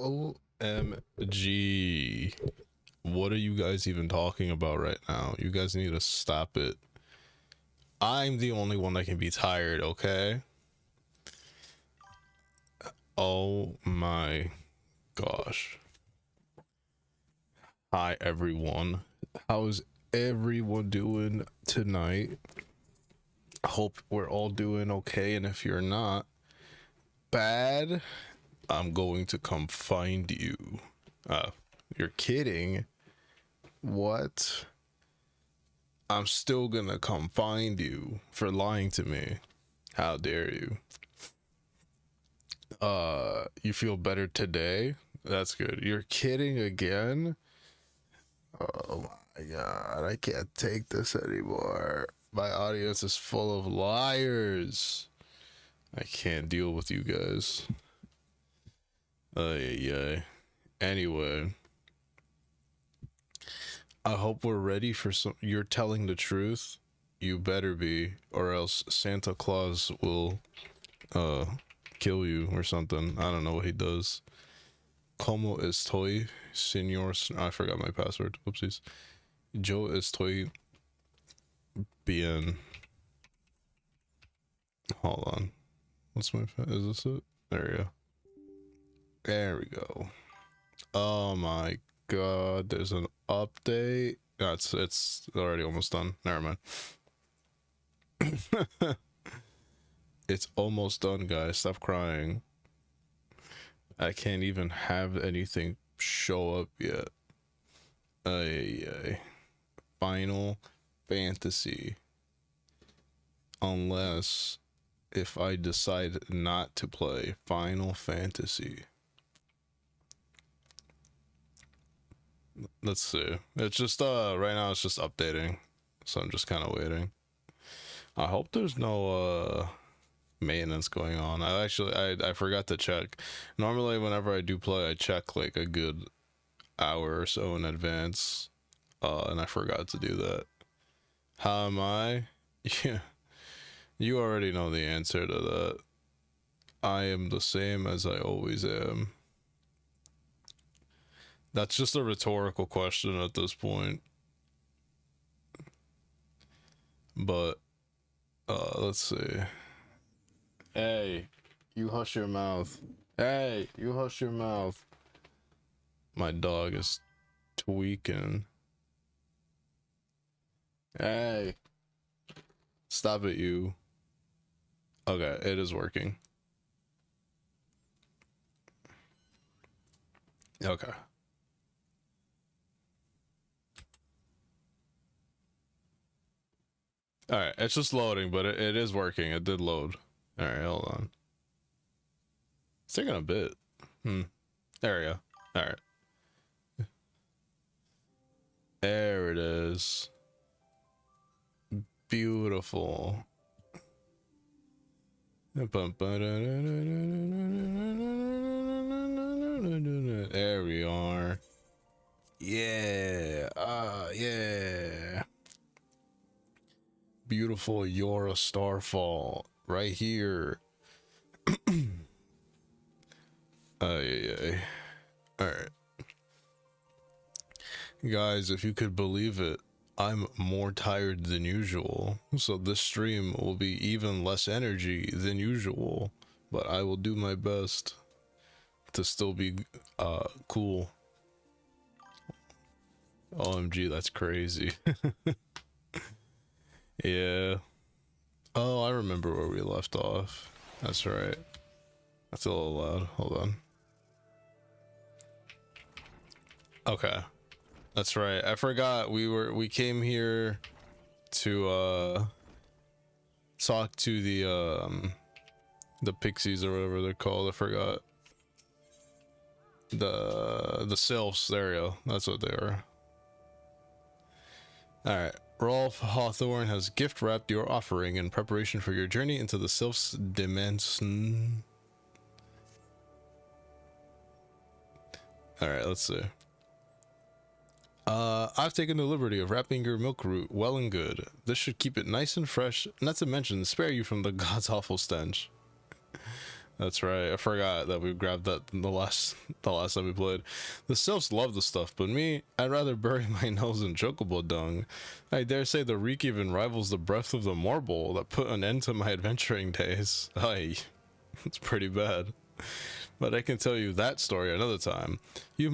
OMG. What are you guys even talking about right now? You guys need to stop it. I'm the only one that can be tired, okay? Oh my gosh. Hi everyone. How's everyone doing tonight? Hope we're all doing okay, and if you're not bad, I'm going to come find you. You're kidding. What? I'm still gonna come find you for lying to me. How dare you? You feel better today? That's good. You're kidding again? Oh my god, I can't take this anymore. My audience is full of liars. I can't deal with you guys. Yeah. Anyway, I hope we're ready for some. You're telling the truth. You better be, or else Santa Claus will kill you or something. I don't know what he does. Como estoy, señor? I forgot my password. Oopsies. Yo estoy bien. Hold on. What's my? Is this it? There we go. There we go. Oh my god! There's an update. No, it's already almost done. Never mind. It's almost done, guys. Stop crying. I can't even have anything show up yet. Ay. Final Fantasy. Unless if I decide not to play Final Fantasy. Let's see. It's just right now it's just updating. So I'm just kind of waiting. I hope there's no maintenance going on. I forgot to check. Normally whenever I do play, I check like a good hour or so in advance, and I forgot to do that. How am I? Yeah, you already know the answer to that. I am the same as I always am. That's just a rhetorical question at this point. But let's see. Hey, you hush your mouth. Hey, you hush your mouth. My dog is tweaking. Hey, stop it, you. Okay, it is working. Okay. All right, it's just loading, but it is working. It did load. All right, hold on. It's taking a bit. There we go. All right. There it is. Beautiful. There we are. Yeah. Yeah. Beautiful Yora Starfall right here. Yeah. All right, guys, if you could believe it, I'm more tired than usual, so this stream will be even less energy than usual, but I will do my best to still be cool. OMG, that's crazy. Yeah. Oh, I remember where we left off. That's right. That's a little loud. Hold on. Okay. That's right. I forgot we came here to talk to the pixies or whatever they're called. I forgot. The sylphs. There you go. That's what they are. All right. Rolf Hawthorne has gift wrapped your offering in preparation for your journey into the sylphs dimension. All right, let's see. I've taken the liberty of wrapping your milk root well and good. This should keep it nice and fresh, not to mention spare you from the god's awful stench. That's right. I forgot that we grabbed that in the last time we played. The sylphs love the stuff, but me, I'd rather bury my nose in chocobo dung. I dare say the reek even rivals the breath of the morble that put an end to my adventuring days. Aye, it's pretty bad. But I can tell you that story another time. You've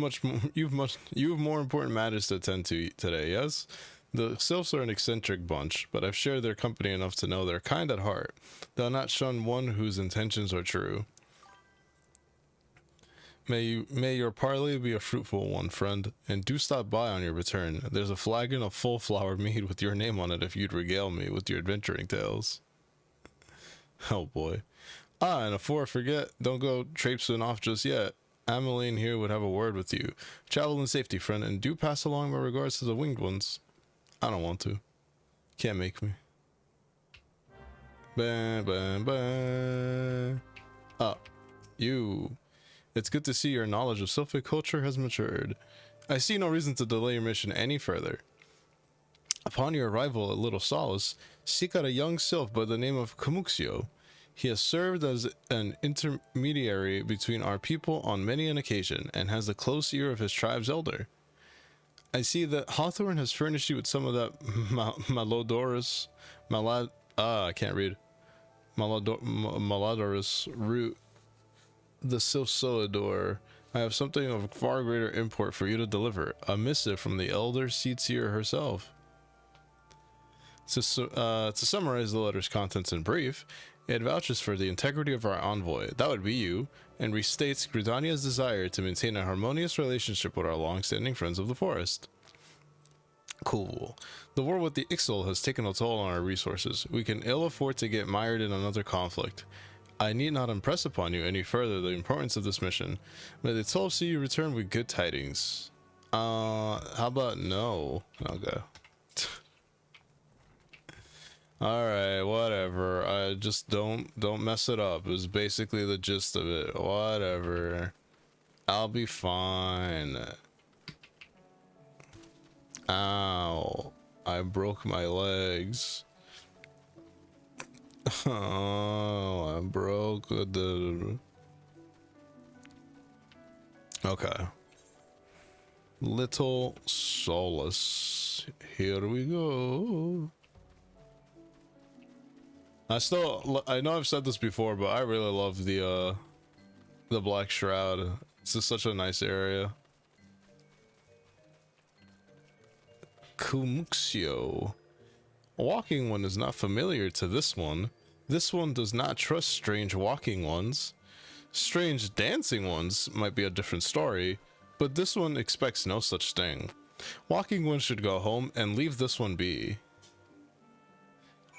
more important matters to attend to today, yes? The sylphs are an eccentric bunch, but I've shared their company enough to know they're kind at heart. They'll not shun one whose intentions are true. May your parley be a fruitful one, friend, and do stop by on your return. There's a flagon of full flower mead with your name on it if you'd regale me with your adventuring tales. Oh boy. Ah, and before I forget, don't go traipsing off just yet. Ameline here would have a word with you. Travel in safety, friend, and do pass along my regards to the winged ones. I don't want to. Can't make me. Bah, bah, bah. Ah, you. It's good to see your knowledge of sylphic culture has matured. I see no reason to delay your mission any further. Upon your arrival at Little Solace, seek out a young sylph by the name of Kamuxio. He has served as an intermediary between our people on many an occasion, and has the close ear of his tribe's elder. I see that Hawthorne has furnished you with some of that I can't read. Malodorous root, the sylph so adore. I have something of far greater import for you to deliver, a missive from the elder Seetsier herself. To summarize the letter's contents in brief, it vouches for the integrity of our envoy, that would be you, and restates Gridania's desire to maintain a harmonious relationship with our long-standing friends of the forest. Cool. The war with the Ixal has taken a toll on our resources. We can ill afford to get mired in another conflict. I need not impress upon you any further the importance of this mission. May the 12 see you return with good tidings. How about no? Okay. Alright, whatever. I just don't mess it up. It was basically the gist of it. Whatever. I'll be fine. Ow. I broke my legs. Oh, I broke the... Okay. Little Solace. Here we go. I know I've said this before, but I really love the Black Shroud. It's just such a nice area. Kumuxio. A walking one is not familiar to this one. This one does not trust strange walking ones. Strange dancing ones might be a different story, but this one expects no such thing. Walking one should go home and leave this one be.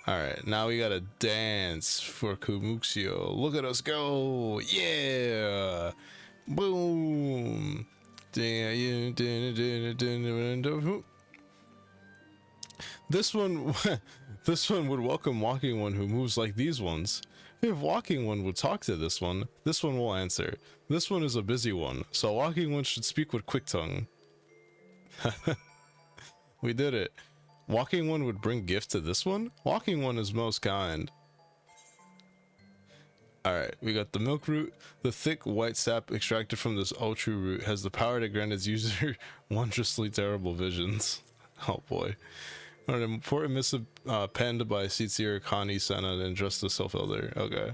Alright, now we gotta dance for Kumuxio. Look at us go! Yeah! Boom! This one would welcome walking one who moves like these ones. If walking one would talk to this one will answer. This one is a busy one, so walking one should speak with quick tongue. We did it. Walking one would bring gift to this one? Walking one is most kind. Alright, we got the milk root. The thick white sap extracted from this ultra root has the power to grant its user wondrously terrible visions. Oh boy. An important missive penned by Seetsier Connie Senna and just the Sylph Elder. Okay.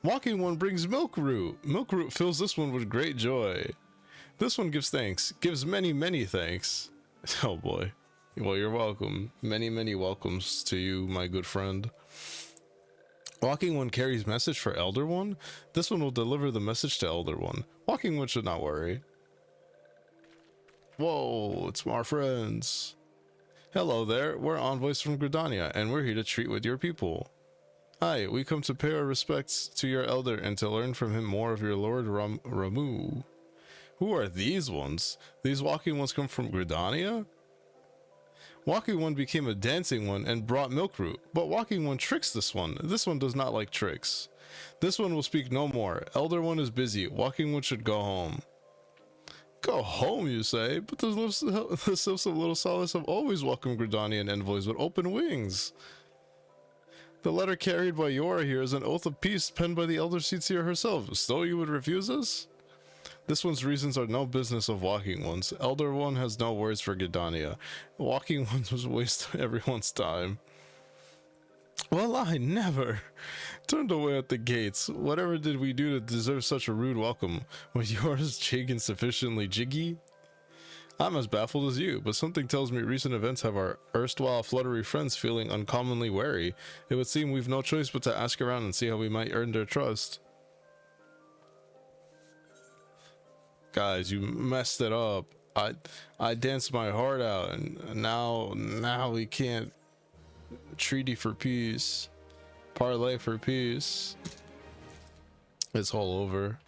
Walking one brings milk root. Milk root fills this one with great joy. This one gives thanks. Gives many, many thanks. Oh boy. Well, you're welcome. Many, many welcomes to you, my good friend. Walking one carries message for Elder One. This one will deliver the message to Elder One. Walking one should not worry. Whoa, it's my friends. Hello there, we're envoys from Gridania, and we're here to treat with your people. Hi, we come to pay our respects to your elder and to learn from him more of your Lord Ramu. Who are these ones? These walking ones come from Gridania? Walking one became a dancing one and brought milk root, but walking one tricks this one. This one does not like tricks. This one will speak no more. Elder one is busy. Walking one should go home. Go home, you say? But the Sylphs of Little Solace have always welcomed Gridanian envoys with open wings. The letter carried by Yora here is an oath of peace penned by the Elder Seatseer herself. Still you would refuse us? This one's reasons are no business of Walking Ones. Elder One has no words for Gidania. Walking Ones was waste everyone's time. Well, I never turned away at the gates. Whatever did we do to deserve such a rude welcome? Was yours jig insufficiently jiggy? I'm as baffled as you, but something tells me recent events have our erstwhile fluttery friends feeling uncommonly wary. It would seem we've no choice but to ask around and see how we might earn their trust. Guys, you messed it up. I danced my heart out, and now we can't. Treaty for peace, parlay for peace. It's all over.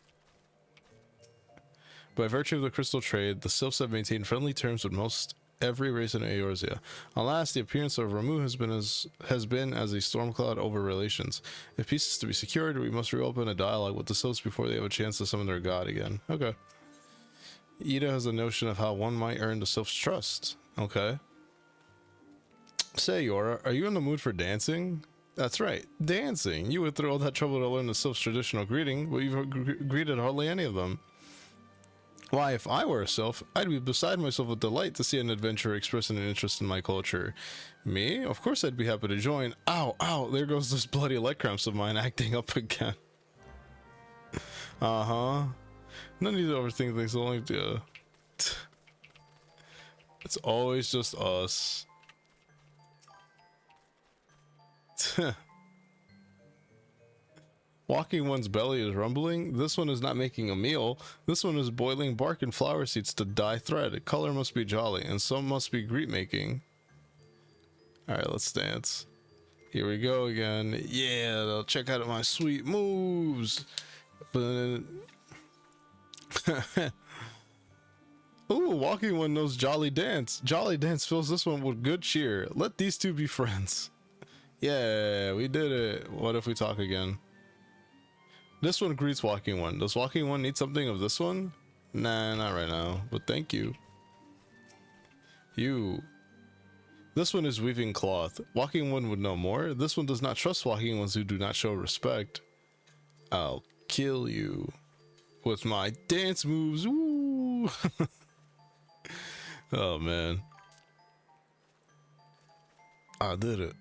By virtue of the crystal trade, the Sylphs have maintained friendly terms with most every race in Eorzea. Alas, the appearance of Ramuh has been as a storm cloud over relations. If peace is to be secured, we must reopen a dialogue with the Sylphs before they have a chance to summon their god again. Okay. Ida has a notion of how one might earn the Sylphs' trust. Okay. Say, Yora, are you in the mood for dancing? That's right, dancing. You went through all that trouble to learn the Sylph's traditional greeting, but you've greeted hardly any of them. Why, if I were a Sylph, I'd be beside myself with delight to see an adventurer expressing an interest in my culture. Me? Of course I'd be happy to join. Ow, ow, there goes those bloody leg cramps of mine acting up again. Uh-huh. No need to overthink things, only it's always just us. Walking One's belly is rumbling. This one is not making a meal. This one is boiling bark and flower seeds to dye thread. Color must be jolly, and some must be greet making. Alright, let's dance. Here we go again. Yeah, check out my sweet moves. But ooh, Walking One knows Jolly Dance. Jolly Dance fills this one with good cheer. Let these two be friends. Yeah, we did it. What if we talk again? This one greets Walking One. Does Walking One need something of this one? Nah, not right now, but thank you. You. This one is weaving cloth. Walking One would know more. This one does not trust Walking Ones who do not show respect. I'll kill you with my dance moves. Woo! Oh man. I did it.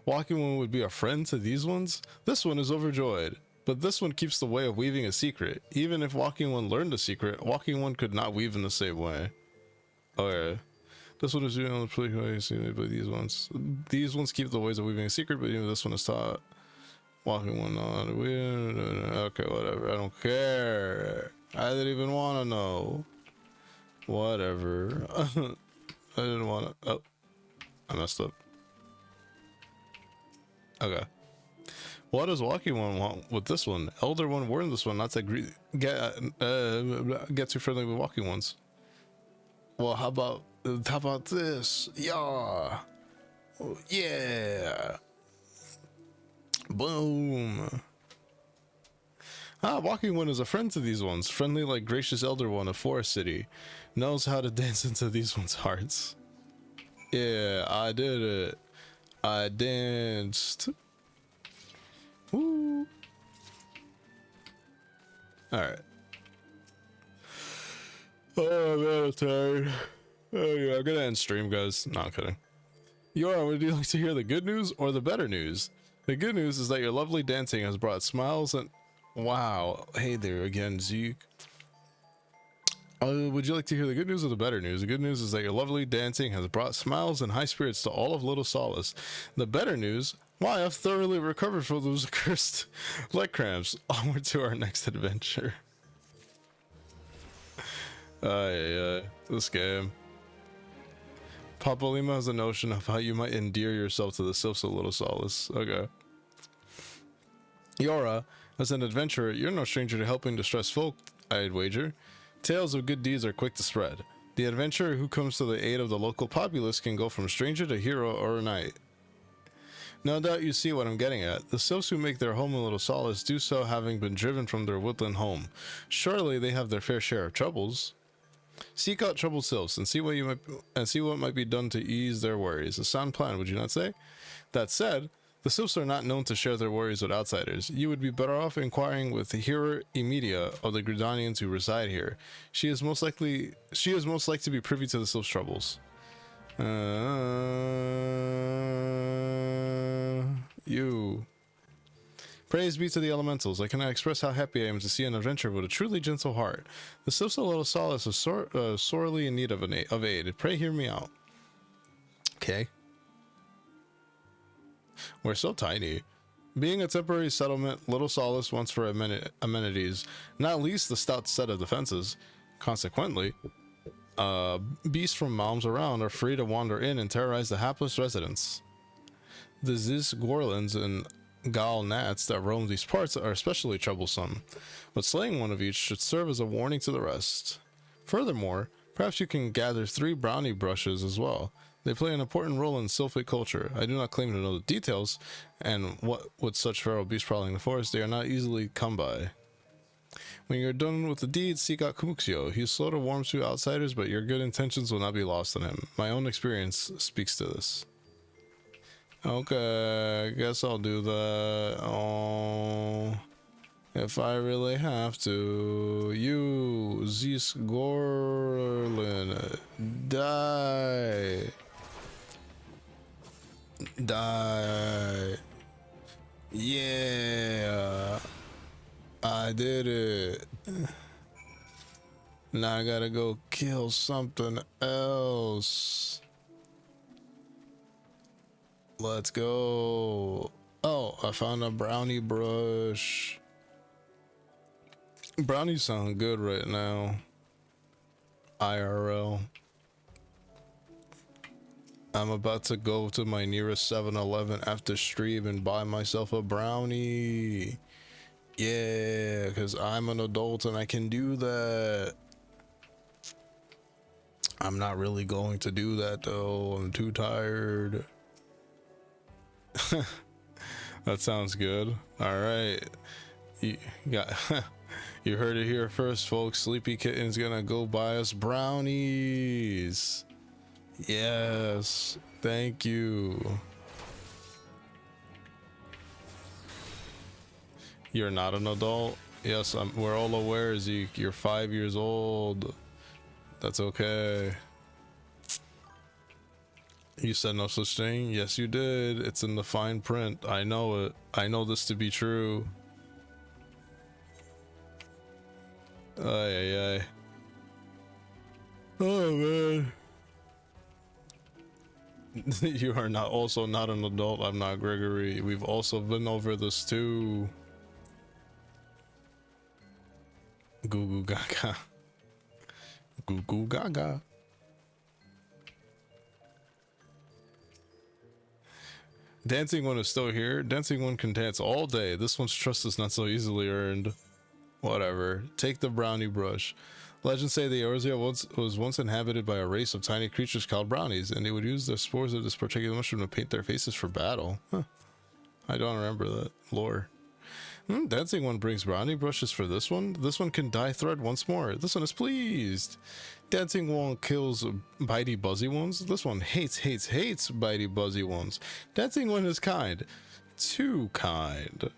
Walking One would be a friend to these ones? This one is overjoyed. But this one keeps the way of weaving a secret. Even if Walking One learned the secret, Walking One could not weave in the same way. Okay. This one is doing on the pretty way, but these ones keep the ways of weaving a secret, but even this one is taught. Walking One on. Okay, whatever. I don't care. I didn't even want to know. Whatever. I didn't want to. Oh, I messed up. Okay. What does Walking One want with this one? Elder One warned this one not to get too friendly with Walking Ones. Well, how about this? Yeah. Oh, yeah. Boom. Walking One is a friend to these ones. Friendly like gracious Elder One of Forest City. Knows how to dance into these ones' hearts. Yeah, I did it. I danced. Woo. Alright. Oh man, I'm tired. Oh yeah, I'm gonna end stream, guys. No, I'm kidding. Yora, would you like to hear the good news or the better news? The good news is that your lovely dancing has brought smiles and... Wow. Hey there again, Zeke. Would you like to hear the good news or the better news? The good news is that your lovely dancing has brought smiles and high spirits to all of Little Solace. The better news... Why, I've thoroughly recovered from those accursed leg cramps. Onward to our next adventure. This game. Papa Lima has a notion of how you might endear yourself to the Sylphs of Little Solace. Okay. Yora, as an adventurer, you're no stranger to helping distressed folk, I'd wager. Tales of good deeds are quick to spread. The adventurer who comes to the aid of the local populace can go from stranger to hero or knight. No doubt you see what I'm getting at. The Sylphs who make their home in Little Solace do so having been driven from their woodland home. Surely they have their fair share of troubles. Seek out troubled Sylphs and see what might be done to ease their worries. A sound plan, would you not say? That said, The Sylphs are not known to share their worries with outsiders. You would be better off inquiring with the Hera Emidia of the Gridanians who reside here. She is most likely to be privy to the Sylphs' troubles. You. Praise be to the elementals. I cannot express how happy I am to see an adventurer with a truly gentle heart. The Sylphs of Little Solace are sorely in need of aid. Pray hear me out. Okay. We're so tiny. Being a temporary settlement, Little Solace wants for amenities, not least the stout set of defenses. Consequently, beasts from realms around are free to wander in and terrorize the hapless residents. The Ziz Gorlins and Gal Gnats that roam these parts are especially troublesome, but slaying one of each should serve as a warning to the rest. Furthermore, perhaps you can gather 3 brownie brushes as well. They play an important role in sylphic culture. I do not claim to know the details, and what with such feral beasts prowling the forest, they are not easily come by. When you're done with the deed, seek out Kamuxio. He is slow to warm to outsiders, but your good intentions will not be lost on him. My own experience speaks to this. Okay, I guess I'll do that. Oh, if I really have to. You, Zeus Gorlin, die. Die. Yeah. I did it. Now I gotta go kill something else. Let's go. Oh, I found a brownie brush. Brownies sound good right now. IRL. I'm about to go to my nearest 7-Eleven after stream and buy myself a brownie. Yeah, because I'm an adult and I can do that. I'm not really going to do that though. I'm too tired. That sounds good. All right. You got you heard it here first, folks. Sleepy Kitten's gonna go buy us brownies. Yes, thank you. You're not an adult. Yes, we're all aware, Zeke. You're 5 years old. That's okay. You said no such thing? Yes, you did. It's in the fine print. I know it. I know this to be true. Ay, ay, ay. Oh, man. You are also not an adult. I'm not Gregory. We've also been over this too. Goo goo gaga. Goo goo gaga. Dancing One is still here. Dancing One can dance all day. This one's trust is not so easily earned. Whatever. Take the brownie brush. Legends say the Eorzea was once inhabited by a race of tiny creatures called brownies, and they would use the spores of this particular mushroom to paint their faces for battle. Huh. I don't remember that lore. Dancing One brings brownie brushes for this one. This one can dye thread once more. This one is pleased. Dancing One kills bitey buzzy ones. This one hates bitey buzzy ones. Dancing One is kind. Too kind.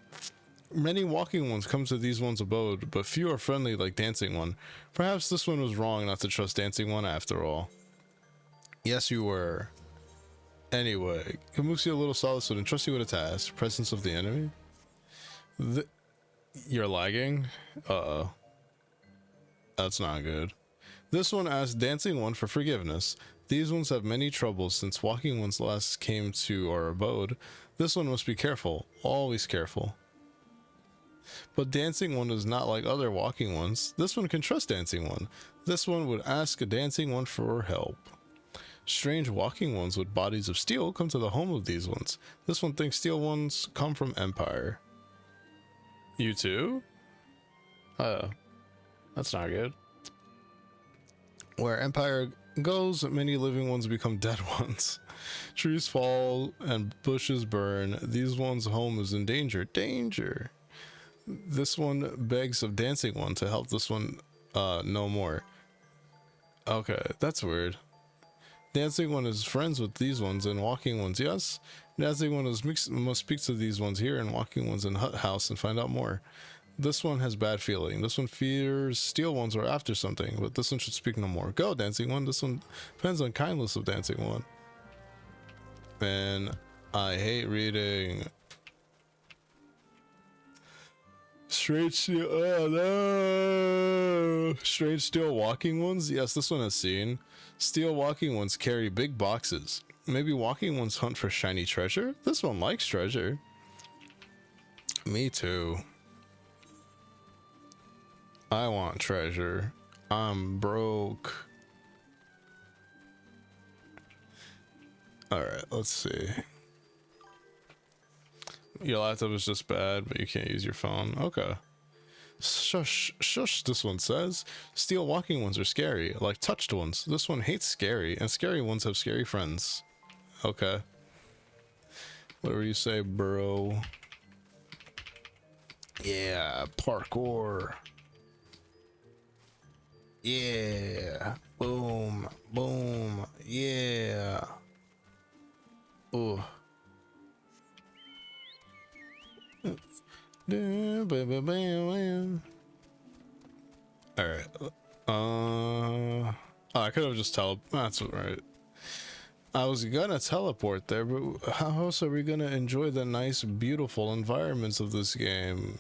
Many walking ones come to these ones' abode, but few are friendly like Dancing One. Perhaps this one was wrong not to trust Dancing One after all. Yes, you were. Anyway, Kamuxio Little Solace would entrust you with a task. Presence of the enemy? You're lagging? Uh-oh. That's not good. This one asks Dancing One for forgiveness. These ones have many troubles since walking ones last came to our abode. This one must be careful. Always careful. But Dancing One is not like other walking ones. This one can trust Dancing One. This one would ask a Dancing One for help. Strange walking ones with bodies of steel come to the home of these ones. This one thinks steel ones come from Empire. You too? That's not good. Where Empire goes, many living ones become dead ones. Trees fall and bushes burn. These ones' home is in danger. Danger. This one begs of Dancing One to help this one no more. Okay, that's weird. Dancing One is friends with these ones and walking ones, yes? Dancing one must speak to these ones here and walking ones in hut house and find out more. This one has bad feeling. This one fears steel ones are after something, but this one should speak no more. Go, dancing one. This one depends on kindness of dancing one. Man, I hate reading. Strange steel. Oh no! Strange steel walking ones. Yes, this one has seen. Steel walking ones carry big boxes. Maybe walking ones hunt for shiny treasure. This one likes treasure. Me too. I want treasure. I'm broke. Alright, let's see. Your laptop is just bad, but you can't use your phone. Okay. Shush, shush, this one says. Steel walking ones are scary, like touched ones. This one hates scary, and scary ones have scary friends. Okay. Whatever you say, bro. Yeah, parkour. Yeah. Boom. Boom. Yeah. Ooh. Alright. Oh, I could have just that's right. I was gonna teleport there, but how else are we gonna enjoy the nice, beautiful environments of this game?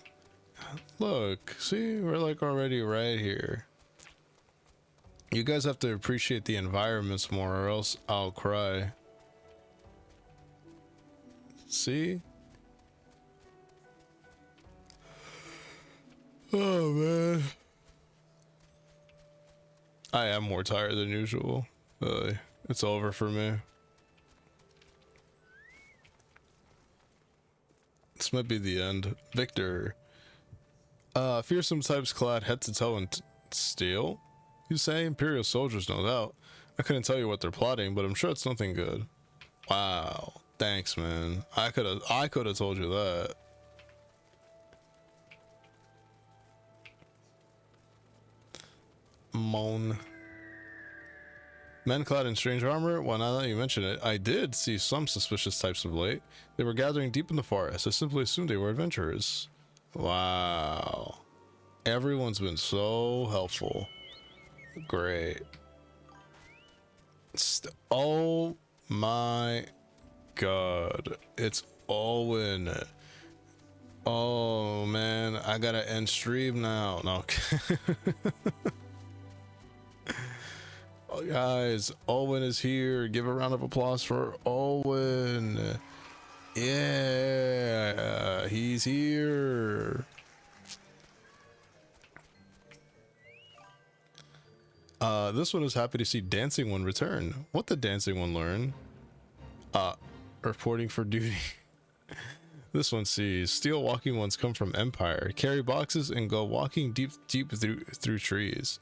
Look, see, we're like already right here. You guys have to appreciate the environments more, or else I'll cry. See? Oh man, I am more tired than usual. It's over for me. This might be the end. Victor. Fearsome types clad head to toe in steel. You say Imperial soldiers, no doubt. I couldn't tell you what they're plotting, but I'm sure it's nothing good. Wow. Thanks, man. I could have told you that. Moan. Men clad in strange armor? Well, now that you mention it, I did see some suspicious types of late. They were gathering deep in the forest. I simply assumed they were adventurers. Wow. Everyone's been so helpful. Great. Oh my god. It's Owen. Oh man, I gotta end stream now. No. Oh, guys, Owen is here. Give a round of applause for Owen. Yeah, he's here. This one is happy to see Dancing One return. What did Dancing One learn? Reporting for duty. This one sees steel walking ones come from Empire, carry boxes and go walking deep through trees.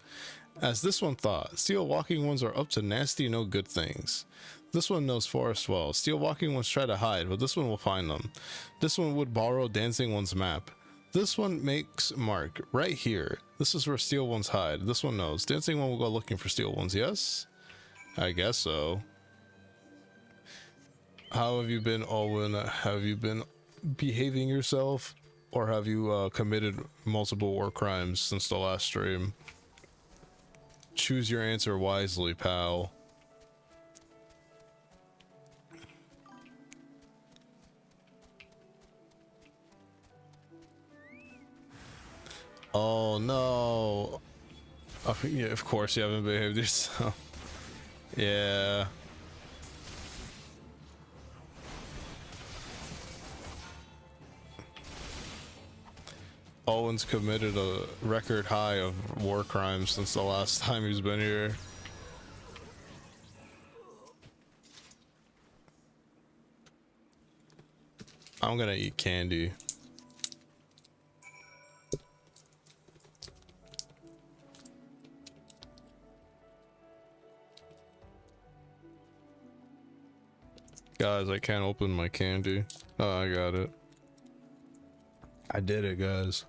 As this one thought, steel walking ones are up to nasty no good things. This one knows forest well. Steel walking ones try to hide, but this one will find them. This one would borrow Dancing One's map. This one makes mark right here. This is where steel ones hide. This one knows. Dancing One will go looking for steel ones, yes? I guess so. How have you been, Owen? Have you been behaving yourself? Or have you committed multiple war crimes since the last stream? Choose your answer wisely, pal. Oh no. Oh, yeah, of course you haven't behaved yourself. Yeah. Owen's committed a record high of war crimes since the last time he's been here. I'm gonna eat candy. Guys, I can't open my candy. Oh, I got it. I did it, guys.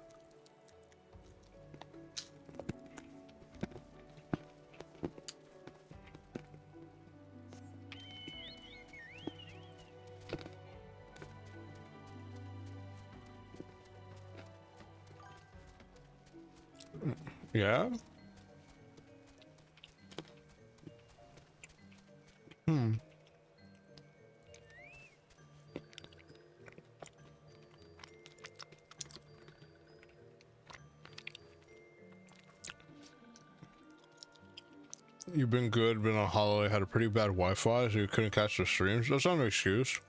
Yeah. Hmm. You've been good, been on holiday, had a pretty bad Wi-Fi, so you couldn't catch the streams. That's not an excuse.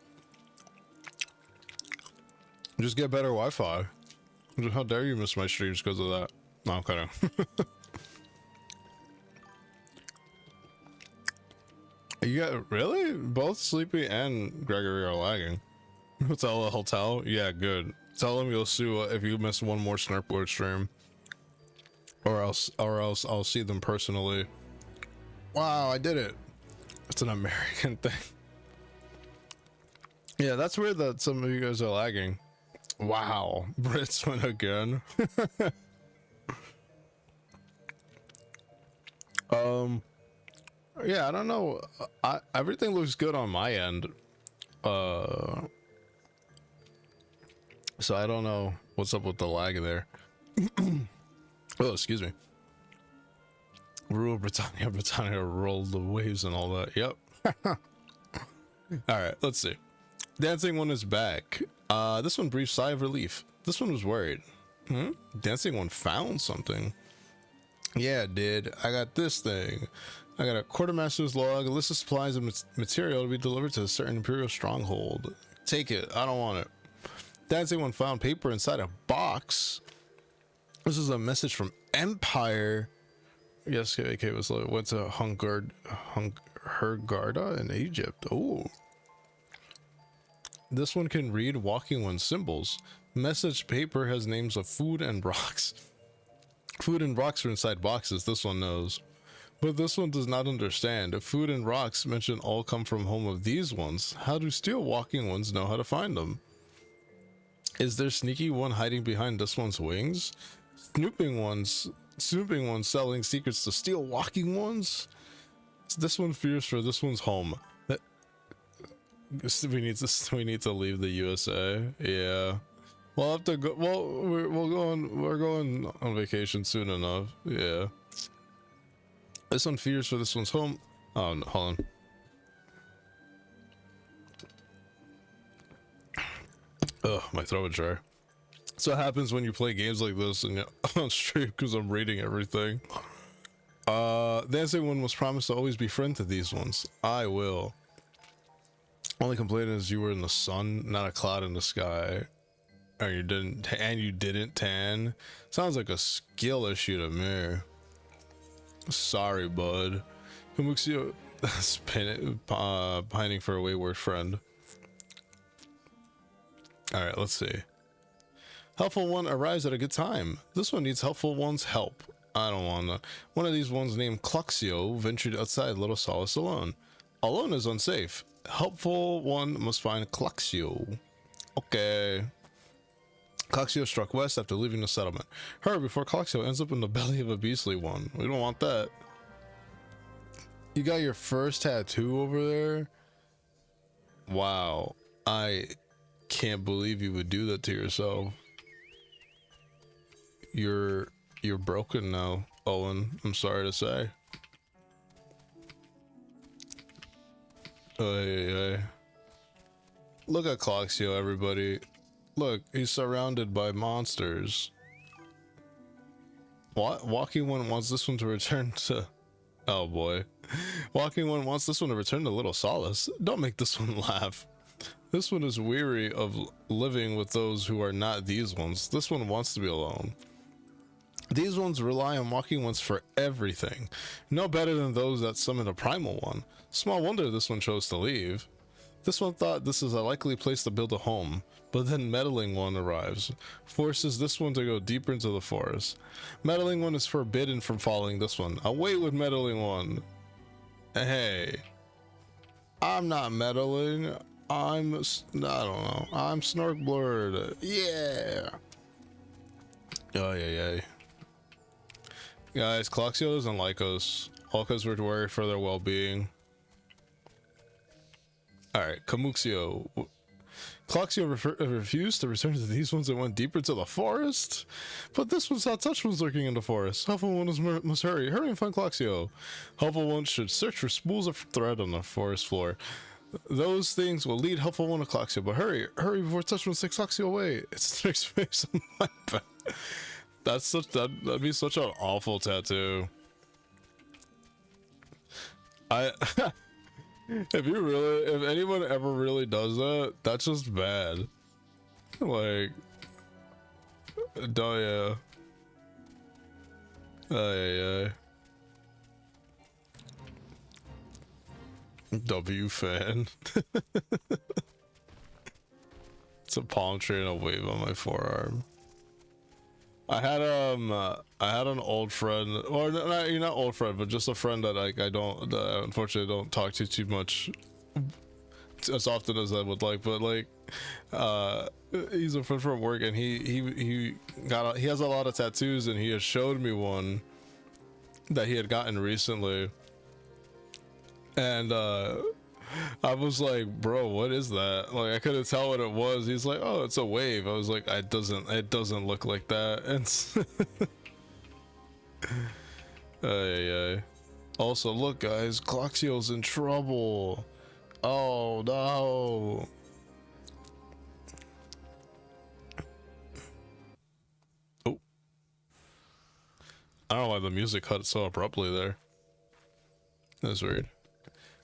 Just get better Wi-Fi. How dare you miss my streams because of that? No, I'm kidding. You got really? Both Sleepy and Gregory are lagging. Tell the hotel? Yeah, good. Tell them you'll sue if you miss one more Snarkboard stream. Or else I'll see them personally. Wow, I did it. It's an American thing. Yeah, that's weird that some of you guys are lagging. Wow, Brits went again. Yeah, I don't know. Everything looks good on my end. So I don't know what's up with the lag there. Oh, excuse me. Rule Britannia, Britannia rolled the waves and all that. Yep. All right, let's see. Dancing one is back. This one breathed sigh of relief. This one was worried. Dancing one found something. Yeah, it did. I got this thing. I got a quartermaster's log, a list of supplies and material to be delivered to a certain imperial stronghold. Take it. I don't want it. Dancing one found paper inside a box. This is a message from Empire. Yes, okay, was went to Hurghada in Egypt. Oh. This one can read walking one symbols. Message paper has names of food and rocks. Food and rocks are inside boxes, this one knows. But this one does not understand. If food and rocks mention all come from home of these ones, how do still walking ones know how to find them? Is there sneaky one hiding behind this one's wings? Snooping ones selling secrets to steal walking ones? This one fears for this one's home. We need to leave the USA. Yeah. We'll have to go. Well, we're going on vacation soon enough. Yeah. This one fears for this one's home. Oh, no, hold on. Ugh, my throat is dry. That's what happens when you play games like this and on stream because I'm reading everything. Dancing one was promised to always be friend to these ones. I will. Only complaint is you were in the sun, not a cloud in the sky. And you didn't tan. Sounds like a skill issue to me. Sorry, bud. Kamuxio pining for a wayward friend. Alright, let's see. Helpful one arrives at a good time. This one needs helpful one's help. I don't wanna. One of these ones named Cluxio ventured outside Little Solace alone. Alone is unsafe. Helpful one must find Cluxio. Okay. Cluxio struck west after leaving the settlement. Hurry before Cluxio ends up in the belly of a beastly one. We don't want that. You got your first tattoo over there? Wow. I can't believe you would do that to yourself. You're broken now, Owen. I'm sorry to say. Hey. Look at Cluxio, everybody. Look, he's surrounded by monsters. What? Walking one wants this one to return to... Oh boy. Walking one wants this one to return to Little Solace. Don't make this one laugh. This one is weary of living with those who are not these ones. This one wants to be alone. These ones rely on walking ones for everything. No better than those that summon a primal one. Small wonder this one chose to leave. This one thought this is a likely place to build a home, but then Meddling One arrives, forces this one to go deeper into the forest. Meddling One is forbidden from following this one. Away with Meddling One. Hey, I'm not meddling. I don't know. I'm Snarkblurred. Yeah. Oh yeah. Guys, Cluxio doesn't like us. All because we're worried for their well-being. Alright, Kamuxio. Cloxio refused to return to these ones and went deeper into the forest. But this one saw touch ones lurking in the forest. Helpful one must hurry. Hurry and find Cloxio. Helpful one should search for spools of thread on the forest floor. Those things will lead helpful one to Cloxio. But hurry before touch one takes Cloxio away. It's the next face on my back. That'd be such an awful tattoo. If anyone ever really does that, that's just bad. Like, yeah. Yeah. W fan. It's a palm tree and a wave on my forearm. I had an old friend, or not old friend, but just a friend that like I unfortunately don't talk to too much as often as I would like, but like he's a friend from work, and he has a lot of tattoos, and he has showed me one that he had gotten recently, and I was like, bro, what is that? Like, I couldn't tell what it was. He's like, oh, it's a wave. I was like, it doesn't look like that. And also, look, guys, Cloxio's in trouble. Oh no. Oh, I don't know why the music cut so abruptly there. That's weird.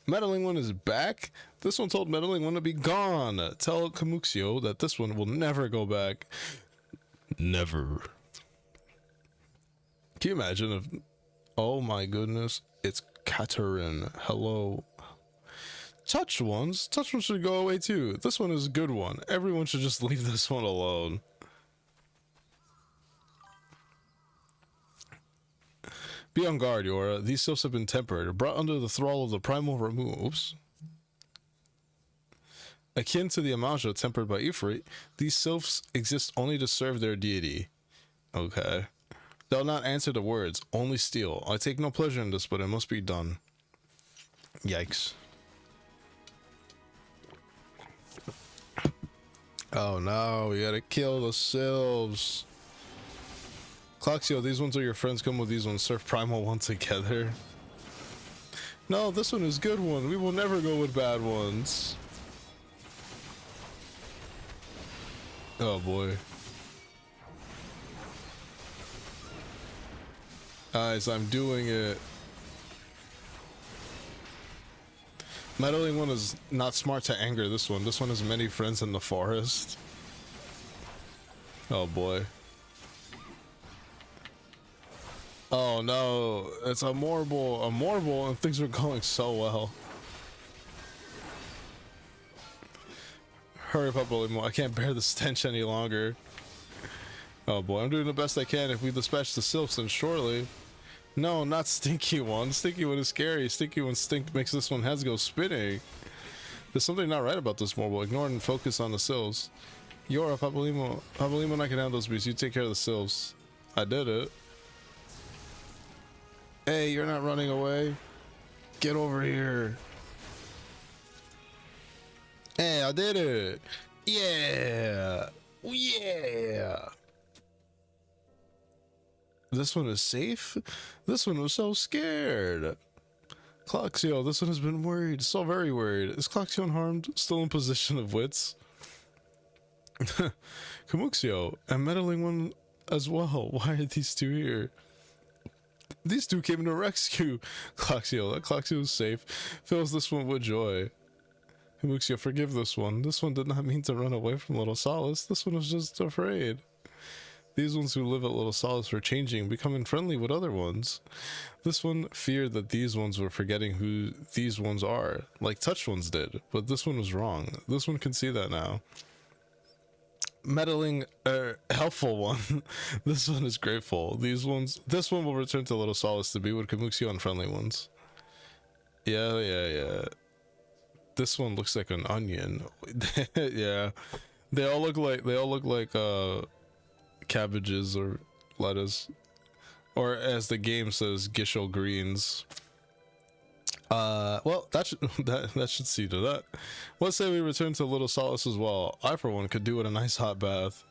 Meddling One is back. This one told Meddling One to be gone. Tell Kamuxio that this one will never go back. Never. Can you imagine if... Oh my goodness. It's Katerin. Hello. Touch ones should go away too. This one is a good one. Everyone should just leave this one alone. Be on guard, Yora. These sylphs have been tempered, brought under the thrall of the primal removes. Akin to the Amaja tempered by Ifrit, these sylphs exist only to serve their deity. Okay. They'll not answer to words, only steal. I take no pleasure in this, but it must be done. Yikes. Oh no, we gotta kill the sylphs. Cloxio, these ones are your friends. Come with these ones. Surf Primal one together. No, this one is good one. We will never go with bad ones. Oh boy. Guys, I'm doing it. Meddling One is not smart to anger this one. This one has many friends in the forest. Oh boy. Oh no, it's a Morble, and things are going so well. Hurry up, Limo. I can't bear the stench any longer. Oh boy, I'm doing the best I can. If we dispatch the sylphs, then surely. No, not Stinky One. Stinky One is scary. Stinky One makes this one heads go spinning. There's something not right about this Morble. Ignore it and focus on the sylphs. Yora, Papalimo and I can handle those beasts. You take care of the sylphs. I did it. Hey, you're not running away. Get over here. Hey, I did it. Yeah. Yeah. This one is safe? This one was so scared. Cloxio, this one has been worried. So very worried. Is Cloxio unharmed? Still in position of wits? Kamuxio, and Meddling One as well. Why are these two here? These two came to rescue Cloxio. That Cloxio is safe. Fills this one with joy. Kamuxio, forgive this one. This one did not mean to run away from Little Solace. This one was just afraid. These ones who live at Little Solace were changing, becoming friendly with other ones. This one feared that these ones were forgetting who these ones are, like Touch Ones did, but this one was wrong. This one can see that now. Meddling, helpful one. This one is grateful. This one will return to Little Solace to be with Kamuxio and friendly ones. Yeah. This one looks like an onion. Yeah. They all look like cabbages or lettuce, or as the game says, Gishel greens. Well, that should that should see to that. Let's say we return to Little Solace as well. I, for one, could do with a nice hot bath.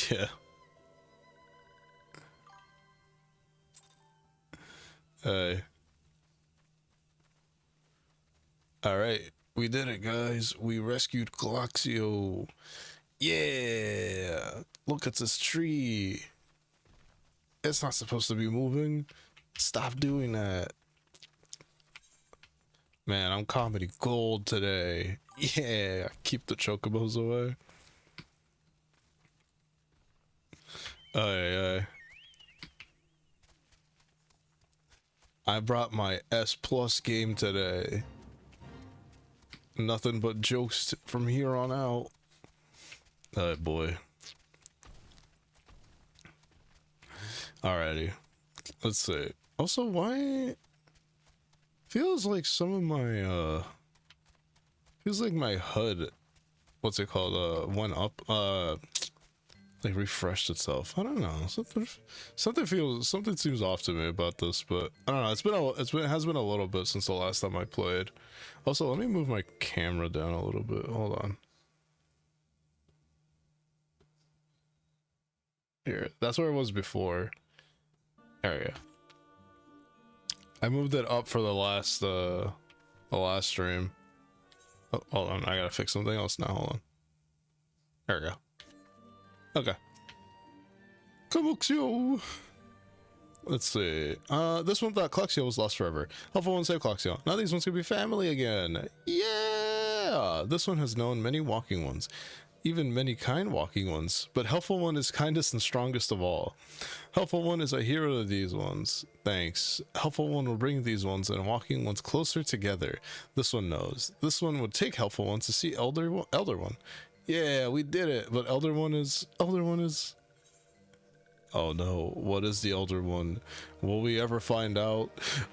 Yeah. Hey. All right, we did it, guys. We rescued Galaxio. Yeah. Look at this tree. It's not supposed to be moving. Stop doing that. Man, I'm comedy gold today. Yeah, keep the chocobos away. Aye, aye. I brought my S plus game today. Nothing but jokes from here on out. Oh boy. Alrighty. Let's see. Also, why feels like some of my feels like my HUD, what's it called, went up, like refreshed itself. I don't know. Something seems off to me about this, but I don't know. It has been a little bit since the last time I played. Also, let me move my camera down a little bit. Hold on. Here, that's where it was before. There we go. I moved it up for the last stream. Oh, hold on, I gotta fix something else now. Hold on. There we go. Okay. Caluxio. Let's see. This one thought Cluxio was lost forever. Helpful one save Cluxio. Now these ones could be family again. Yeah! This one has known many walking ones. Even many kind walking ones. But Helpful one is kindest and strongest of all. Helpful one is a hero to these ones. Thanks. Helpful one will bring these ones and walking ones closer together. This one knows. This one would take Helpful one to see Elder one. Yeah, we did it. But Elder one is... Oh no, what is the Elder One? Will we ever find out?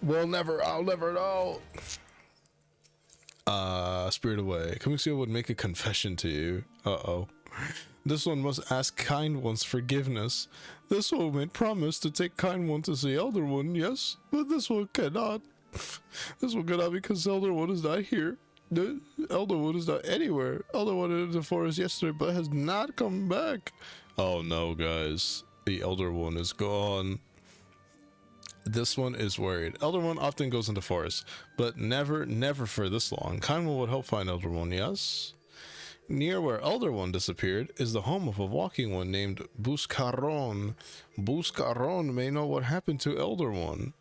I'll never know. Spirit away. Camuxio would make a confession to you. Uh-oh. This one must ask Kind One's forgiveness. This one made promise to take Kind One to see Elder One, yes? But this one cannot. This one cannot because Elder One is not here. The Elder One is not anywhere. Elder One entered the forest yesterday but has not come back. Oh no, guys. The Elder One is gone. This one is worried. Elder One often goes into forest, but never for this long. Kind One would help find Elder One, yes? Near where Elder One disappeared is the home of a walking one named Buscaron. Buscaron may know what happened to Elder One.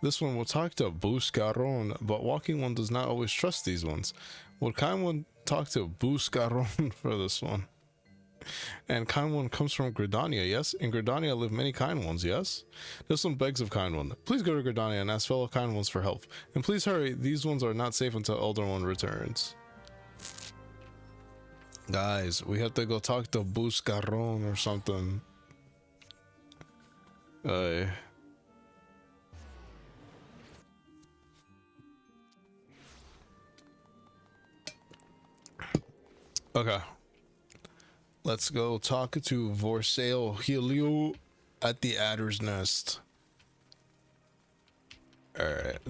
This one will talk to Buscaron, but walking one does not always trust these ones. Would Kind One talk to Buscaron for this one? And Kind One comes from Gridania, yes? In Gridania live many Kind Ones, yes? This one begs of Kind One. Please go to Gridania and ask fellow Kind Ones for help. And please hurry, these ones are not safe until Elder One returns. Guys, we have to go talk to Buscaron or something. Okay. Let's go talk to Vorsail Helio at the Adder's Nest. Alright.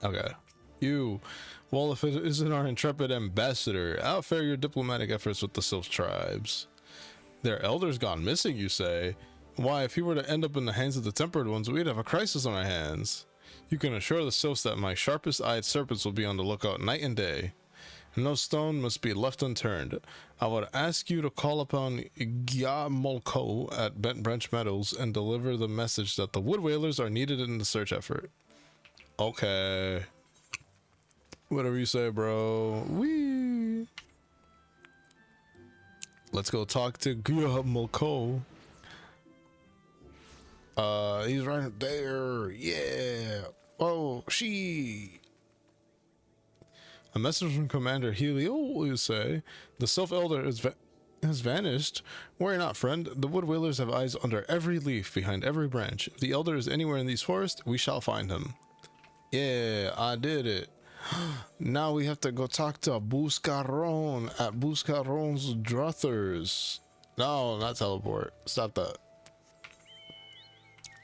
Okay. You, well, if it isn't our intrepid ambassador, outfare your diplomatic efforts with the Sylph tribes. Their elders gone missing, you say? Why, if he were to end up in the hands of the tempered ones, we'd have a crisis on our hands. You can assure the Sylphs that my sharpest-eyed serpents will be on the lookout night and day. No stone must be left unturned. I would ask you to call upon Gyamolko at Bent Branch Meadows and deliver the message that the wood whalers are needed in the search effort. Okay. Whatever you say, bro. Wee. Let's go talk to Gyamolko. He's right there. Yeah. Oh, she. A message from Commander Helio, you say. The Sylph Elder has vanished. Worry not, friend. The wood whalers have eyes under every leaf, behind every branch. If the Elder is anywhere in these forests, we shall find him. Yeah, I did it. Now we have to go talk to Buscaron at Buscaron's Druthers. No, not teleport. Stop that.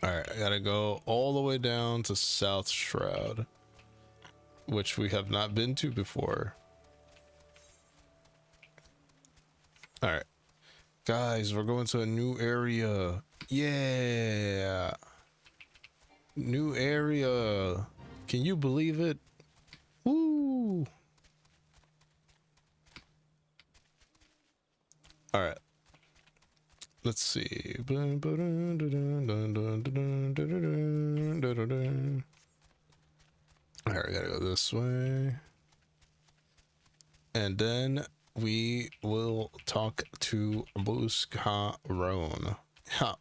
Alright, I gotta go all the way down to South Shroud, which we have not been to before. Alright. Guys, we're going to a new area. Yeah. New area. Can you believe it? Woo. Alright. Let's see. Alright, I gotta go this way. And then we will talk to Buscaron. Ha.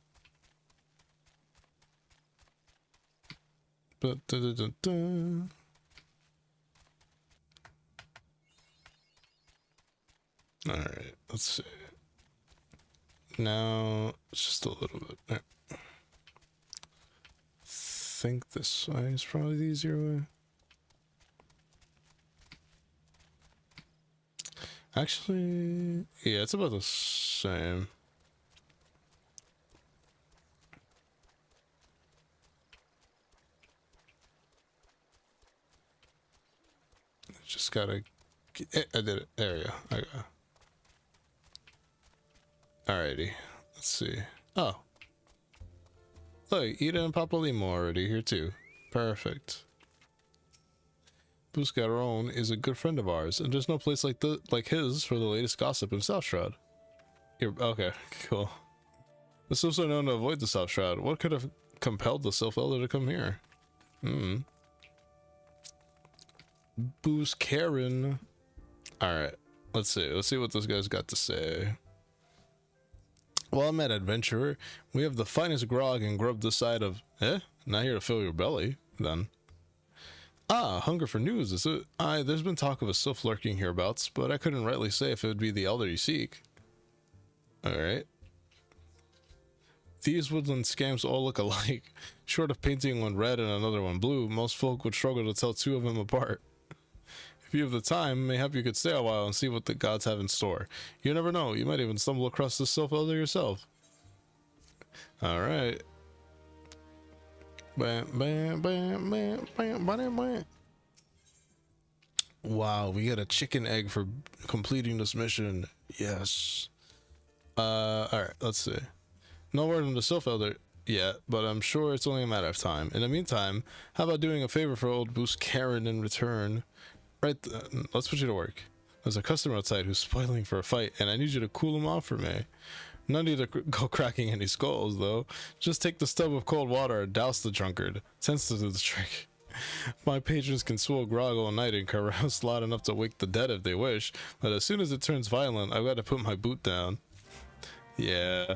Alright, let's see. Now, just a little bit. Right. Think this way is probably the easier way. Actually, yeah, it's about the same. Just gotta get, I did it. There we go. I got. Alrighty, let's see. Oh, look, Ida and Papa Limo already here too. Perfect. Buscaron is a good friend of ours, and there's no place like his for the latest gossip in South Shroud. Okay, cool. The Sylphs are known to avoid the South Shroud. What could have compelled the Sylph Elder to come here? Buscaron. Alright, let's see. Let's see what this guy's got to say. Well, I'm an adventurer. We have the finest grog and grub this side of... Not here to fill your belly, then. Ah, hunger for news, is it? Aye, there's been talk of a sylph lurking hereabouts, but I couldn't rightly say if it would be the elder you seek. Alright. These woodland scamps all look alike. Short of painting one red and another one blue, most folk would struggle to tell two of them apart. If you have the time, mayhap you could stay a while and see what the gods have in store. You never know, you might even stumble across the Sylph Elder yourself. Alright. Bam, bam, bam, bam, bam, bam, bam. Wow, we get a chicken egg for completing this mission. Yes. Alright, let's see. No word from the Sylph Elder yet, but I'm sure it's only a matter of time. In the meantime, how about doing a favor for old Buscaron in return? Right, let's put you to work. There's a customer outside who's spoiling for a fight, and I need you to cool him off for me. No need to go cracking any skulls, though. Just take the stub of cold water and douse the drunkard. Tends to do the trick. My patrons can swill grog all night and carouse loud enough to wake the dead if they wish, but as soon as it turns violent, I've got to put my boot down. Yeah.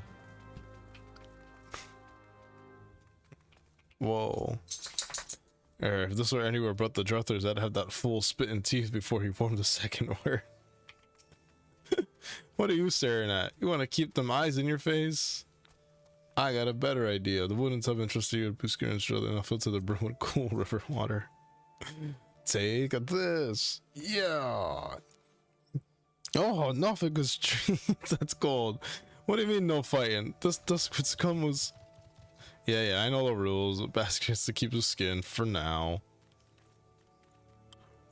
Whoa. If this were anywhere but the Druthers, I'd have that full spit in teeth before he formed the second word. What are you staring at? You want to keep them eyes in your face? I got a better idea. The wooden tub entrusted you with Buscaron's drill, and I'll filter the broom with cool river water. Take this. Yeah. Oh, Nothica's tree. That's gold. What do you mean no fighting? This could come was... Yeah, I know the rules. Baskets to keep the skin for now.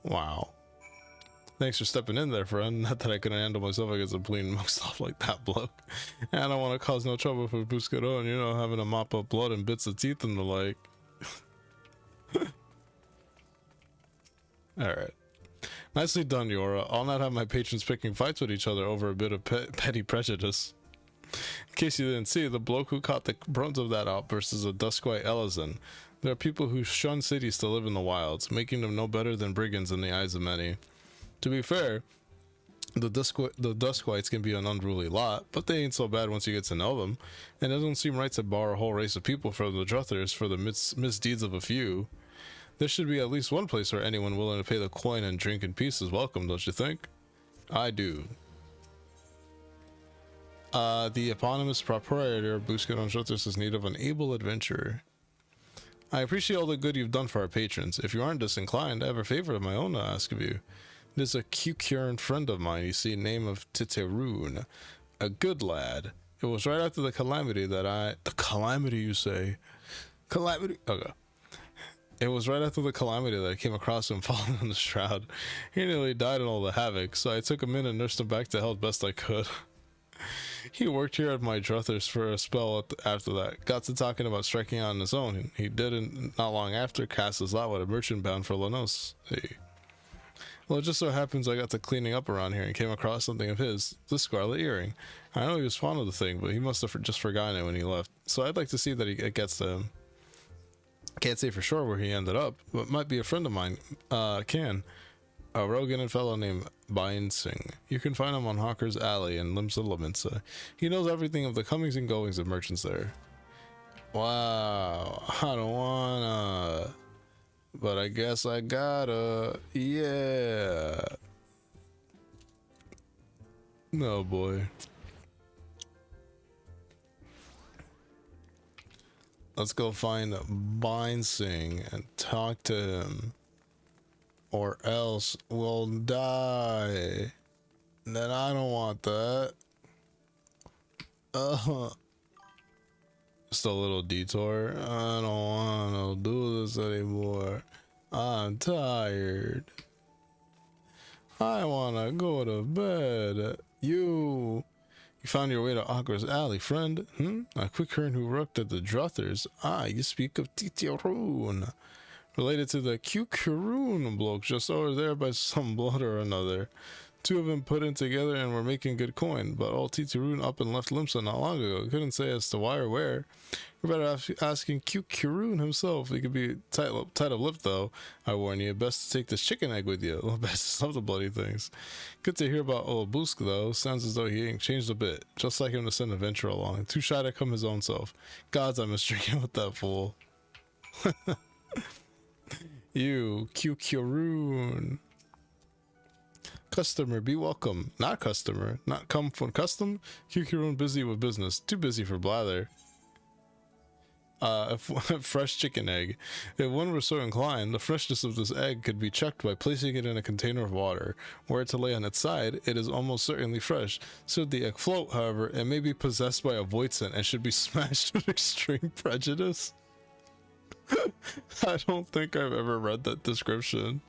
Wow. Thanks for stepping in there, friend. Not that I couldn't handle myself against a bleeding monk off like that bloke. And I don't want to cause no trouble for Buscaron, you know, having to mop up blood and bits of teeth and the like. Alright. Nicely done, Yora. I'll not have my patrons picking fights with each other over a bit of petty prejudice. In case you didn't see, the bloke who caught the brunt of that outburst is a Duskwite Elizan. There are people who shun cities to live in the wilds, making them no better than brigands in the eyes of many. To be fair, the Duskwites can be an unruly lot, but they ain't so bad once you get to know them, and it doesn't seem right to bar a whole race of people from the Druthers for the misdeeds of a few. There should be at least one place where anyone willing to pay the coin and drink in peace is welcome, don't you think? I do. The eponymous proprietor of Buscaron Druthers is in need of an able adventurer. I appreciate all the good you've done for our patrons. If you aren't disinclined, I have a favor of my own to ask of you. There's a Cucurn friend of mine, you see, name of Titeroon. a good lad. It was right after the calamity that the calamity, you say? Calamity? Okay. It was right after the calamity that I came across him falling in the shroud. He nearly died in all the havoc, so I took him in and nursed him back to health best I could. He worked here at my druthers for a spell after that. Got to talking about striking out on his own. He didn't, not long after, cast his lot with a merchant bound for Lanos. Hey. Well, it just so happens I got to cleaning up around here and came across something of his, the scarlet earring. I know he was fond of the thing, but he must have just forgotten it when he left. So I'd like to see that it gets to him. Can't say for sure where he ended up, but might be a friend of mine. A Rogan and fellow named Singh. You can find him on Hawker's Alley in Limsa Laminsa. He knows everything of the comings and goings of merchants there. Wow, I don't wanna, but I guess I gotta. Yeah. No, boy. Let's go find Singh and talk to him. Or else we'll die. Then I don't want that. Just a little detour. I don't want to do this anymore. I'm tired. I want to go to bed. You found your way to Agra's Alley, friend? A quick turn who worked at the Druthers. You speak of Titiarun. Related to the Kukurun bloke just over there by some blood or another. Two of them put in together and were making good coin, but old Titiarun up and left Limsa not long ago. Couldn't say as to why or where. You're better asking Kukurun himself. He could be tight of lip though. I warn you, best to take this chicken egg with you. Best to love the bloody things. Good to hear about old Busk though. Sounds as though he ain't changed a bit. Just like him to send a venture along. Too shy to come his own self. Gods, I miss drinking with that fool. You, Kukurun. Customer, be welcome. Not customer. Not come from custom. Kukurun busy with business. Too busy for blather. A fresh chicken egg. If one were so inclined, the freshness of this egg could be checked by placing it in a container of water. Were it to lay on its side, it is almost certainly fresh. Should the egg float, however, it may be possessed by a void scent and should be smashed with extreme prejudice. I don't think I've ever read that description.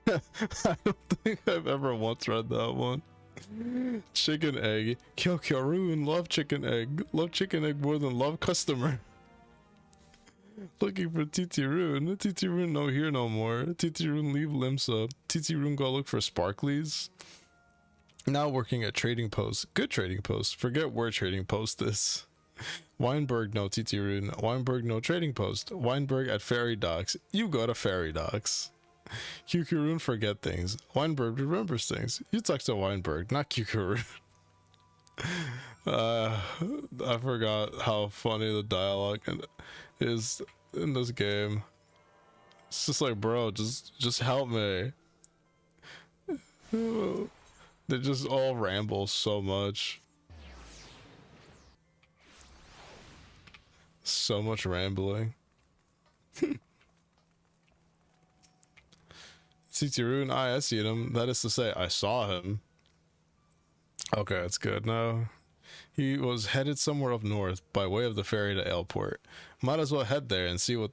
I don't think I've ever once read that one. Chicken egg. Kyokyorun, love chicken egg. Love chicken egg more than love customer. Looking for Titiarun. Titiarun no here no more. Titiarun leave Limsa. Titiarun go look for Sparklies. Now working at trading post. Good trading post. Forget where trading post is. Weinberg no Titiarun. Weinberg no trading post. Weinberg at ferry docks. You go to ferry docks. Kukurun forget things. Weinberg remembers things. You talk to Weinberg, not Kukurun. I forgot how funny the dialogue is in this game. It's just like, bro, just help me. They just all ramble so much. So much rambling. Titiarun, I seen him. That is to say, I saw him. Okay, that's good. No. He was headed somewhere up north by way of the ferry to Aleport. Might as well head there and see what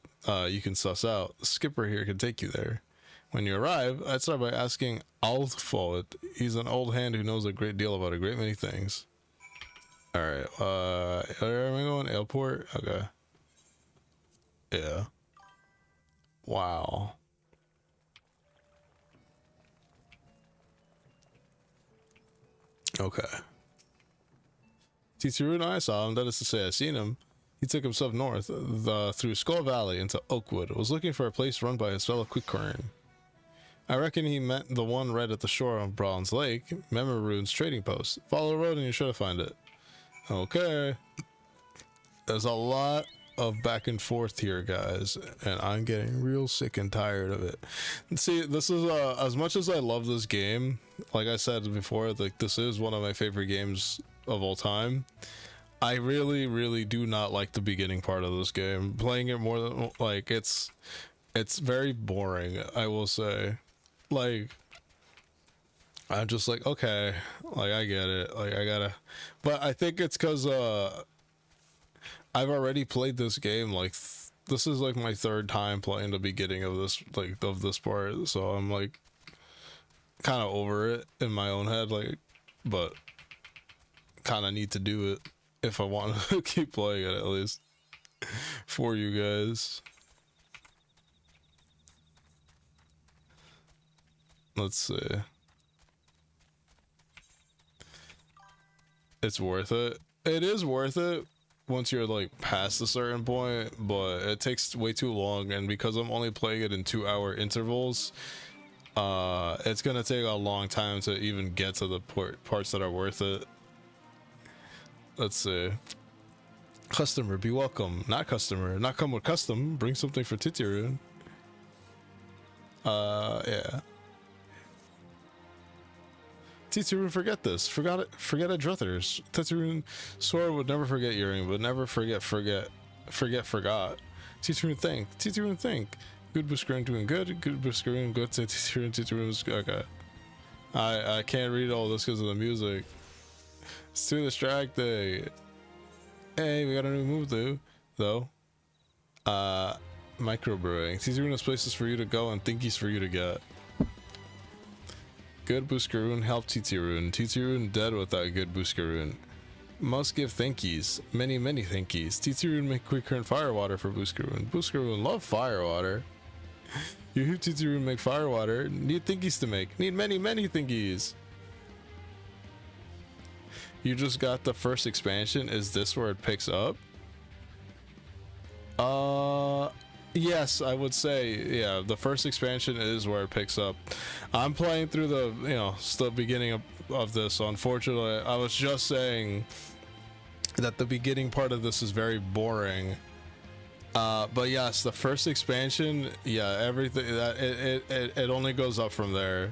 you can suss out. The skipper here can take you there. When you arrive, I'd start by asking Alfod. He's an old hand who knows a great deal about a great many things. Alright, where am I going? Airport? Okay. Yeah. Wow. Okay. Titiarun and I saw him, that is to say I seen him. He took himself north, through Skull Valley into Oakwood. Was looking for a place run by his fellow Quickcorn. I reckon he meant the one right at the shore of Bronze Lake, Memorune's trading post. Follow the road and you're sure to find it. Okay. There's a lot of back and forth here, guys, and I'm getting real sick and tired of it. And see, this is as much as I love this game, like I said before, like this is one of my favorite games of all time. I really do not like the beginning part of this game. Playing it more than like it's very boring, I will say. Like I'm just like, okay, like I get it, like I gotta, but I think it's because I've already played this game like this is like my third time playing the beginning of this, like of this part, so I'm like kind of over it in my own head, like, but kind of need to do it if I want to keep playing it, at least for you guys. Let's see. It's worth it. It is worth it once you're like past a certain point, but it takes way too long, and because I'm only playing it in 2-hour intervals, it's gonna take a long time to even get to the parts that are worth it. Let's see. Customer, be welcome. Not customer, not come with custom. Bring something for Titirun. Yeah. Titirun, forget this. Forget it. Forget it, Druthers. Titirun, Sora would never forget Earring, but never forgot. Titirun, think. Titirun, think. Good Buskaroon doing good. Good Buskaroon, good to Titirun. Titirun, okay. I can't read all this because of the music. It's too distracting. Hey, we got a new move though. Microbrewing. Titirun has places for you to go and thinkies for you to get. Good Buskaroon help Titirun. Titirun dead without good Buskaroon. Must give thankies. Many thankies. Titirun make quick current firewater for Buskaroon. Buskaroon love firewater. You hear Titirun make firewater. Need thinkies to make. Need many thinkies. You just got the first expansion. Is this where it picks up? Yes, I would say, yeah, the first expansion is where it picks up. I'm playing through the, you know, the beginning of this, so unfortunately, I was just saying that the beginning part of this is very boring. But yes, the first expansion, yeah, everything, that it only goes up from there.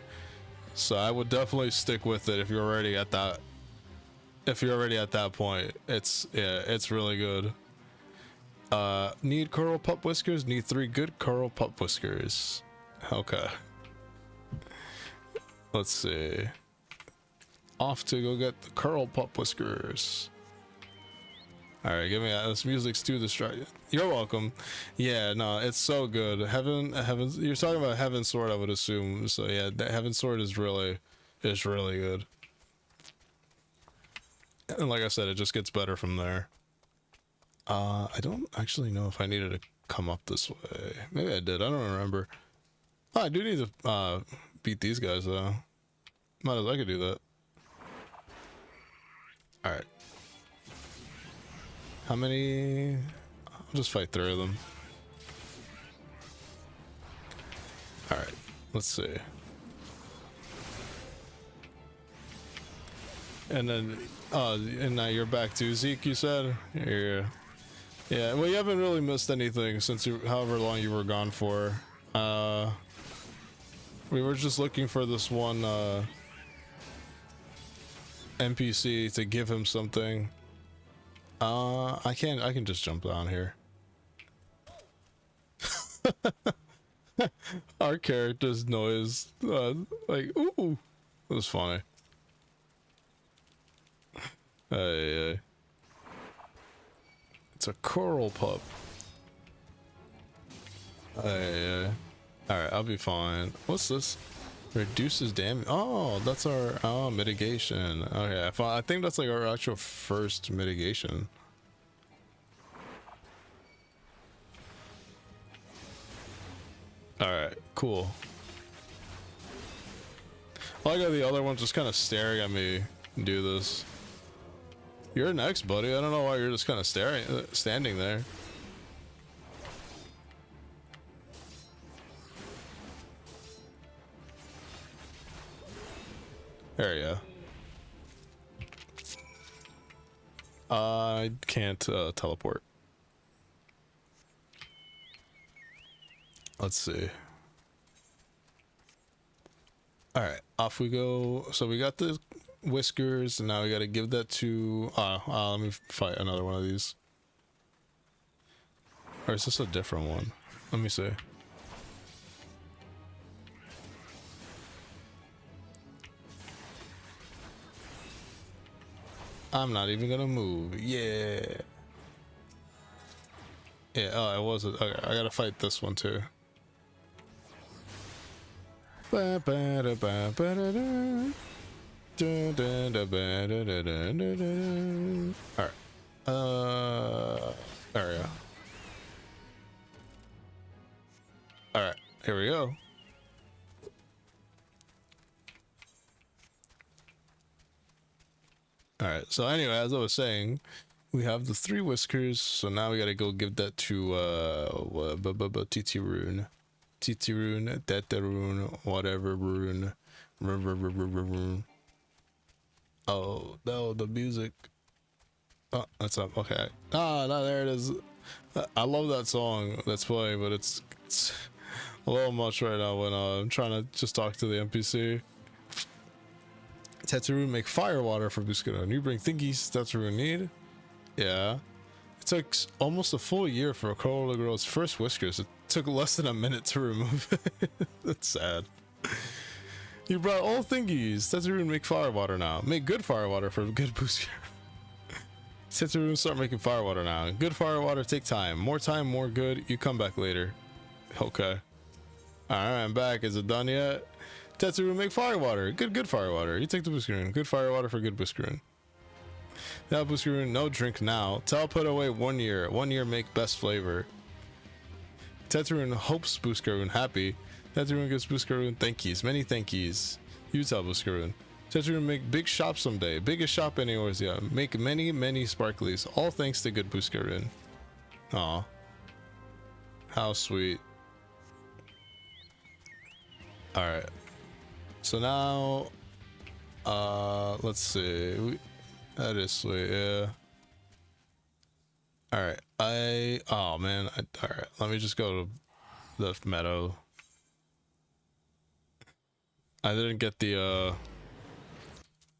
So I would definitely stick with it if you're already at that, point. It's, yeah, it's really good. Need coral pup whiskers? Need 3 good coral pup whiskers. Okay. Let's see. Off to go get the coral pup whiskers. Alright, give me that. This music's too distracting. You're welcome. Yeah, no, it's so good. Heaven, you're talking about Heaven Sword, I would assume. So yeah, that Heaven Sword is really good. And like I said, it just gets better from there. I don't actually know if I needed to come up this way. Maybe I did. I don't remember. Oh, I do need to beat these guys though. Might as well I could do that. All right. How many? I'll just fight through them. All right. Let's see. And then, and now you're back to Zeke. You said, yeah. Well, you haven't really missed anything since however long you were gone for. We were just looking for this one NPC to give him something. I can just jump down here. Our character's noise, like ooh, it was funny. Hey. It's a coral pup. Hey. Alright, I'll be fine. What's this? Reduces damage. Oh, that's our mitigation. Okay, I think that's like our actual first mitigation. Alright, cool. I like how the other one's just kind of staring at me do this. You're next, buddy. I don't know why you're just kind of standing there. There you go. I can't teleport. Let's see. All right, off we go. So we got the whiskers, and now we got to give that to let me fight another one of these. Or is this a different one? Let me see. I'm not even gonna move. Yeah. Yeah, oh, it wasn't. Okay, I gotta fight this one too. Alright. There we go. Alright, here we go. Alright, so anyway, as I was saying, we have the 3 whiskers, so now we gotta go give that to TT Rune. TT Rune, Data Rune, whatever Rune. Oh, no, the music. Oh, that's up. Okay. Ah, no, there it is. I love that song that's playing, but it's a little much right now when I'm trying to just talk to the NPC. Tetsuru make fire water for Buscado. You bring thingies Tetsuru need. Yeah. It took almost a full year for a Corolla to grow its first whiskers. It took less than a minute to remove it. That's sad. You brought all thingies. Tetsuru make fire water now. Make good fire water for good Buscado. Tetsuru start making fire water now. Good fire water take time. More time, more good. You come back later. Okay. Alright, I'm back. Is it done yet? Tetsuru make fire water. Good fire water. You take the Buscaroon. Good fire water for good Buscaroon. Now Buscaroon, no drink now. Tell put away 1 year. 1 year make best flavor. Tetsuroon hopes Buscaroon happy. Tetsuroon gives Buscaroon thankies. Many thankies. You tell Buscaroon. Tetsuroon make big shop someday. Biggest shop anywhere. Yeah. Make many sparklies. All thanks to good Buscaroon. Aw. How sweet. Alright. So now, let's see. That is sweet, yeah. Alright, oh man, alright, let me just go to the meadow. I didn't get the,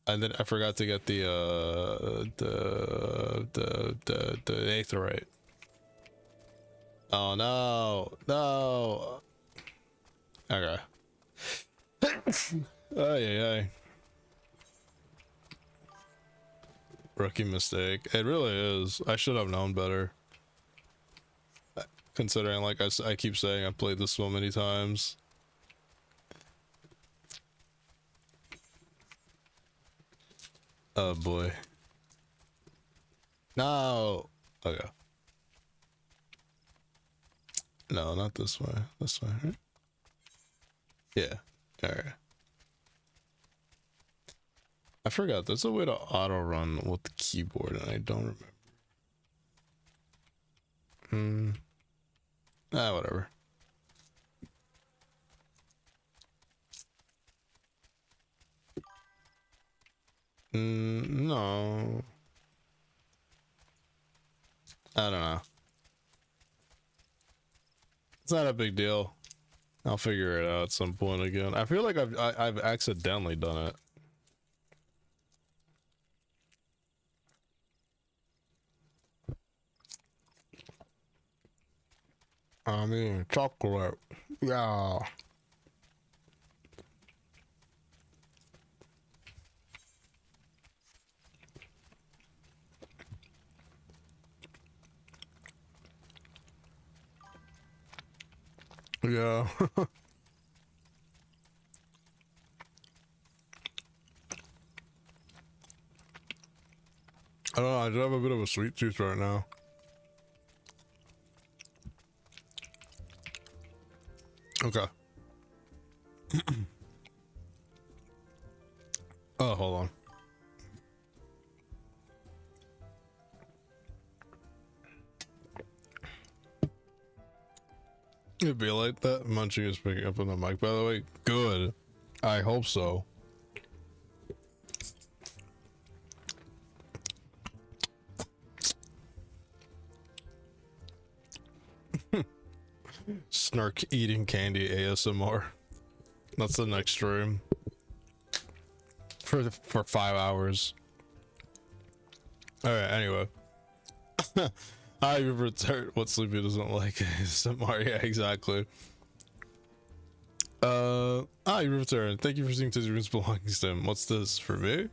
I forgot to get the aetherite. Oh no, okay. Ay. Rookie mistake. It really is. I should have known better. Considering, like I keep saying, I've played this so many times. Oh boy. No. Okay. No, not this way. This way, right? Yeah. Alright. I forgot there's a way to auto run with the keyboard and I don't remember. Whatever. No. I don't know. It's not a big deal. I'll figure it out at some point again. I feel like I've accidentally done it. I mean, chocolate. Yeah. Yeah. I don't know, I do have a bit of a sweet tooth right now. Okay. Oh, hold on. It'd be like that. Munching is picking up on the mic, by the way. Good. I hope so. Snark eating candy ASMR. That's the next stream. For 5 hours. Alright, anyway. You've returned. What Sleepy doesn't like ASMR. Yeah, exactly. You returned. Thank you for seeing Tizuru's belongings to him. What's this for me?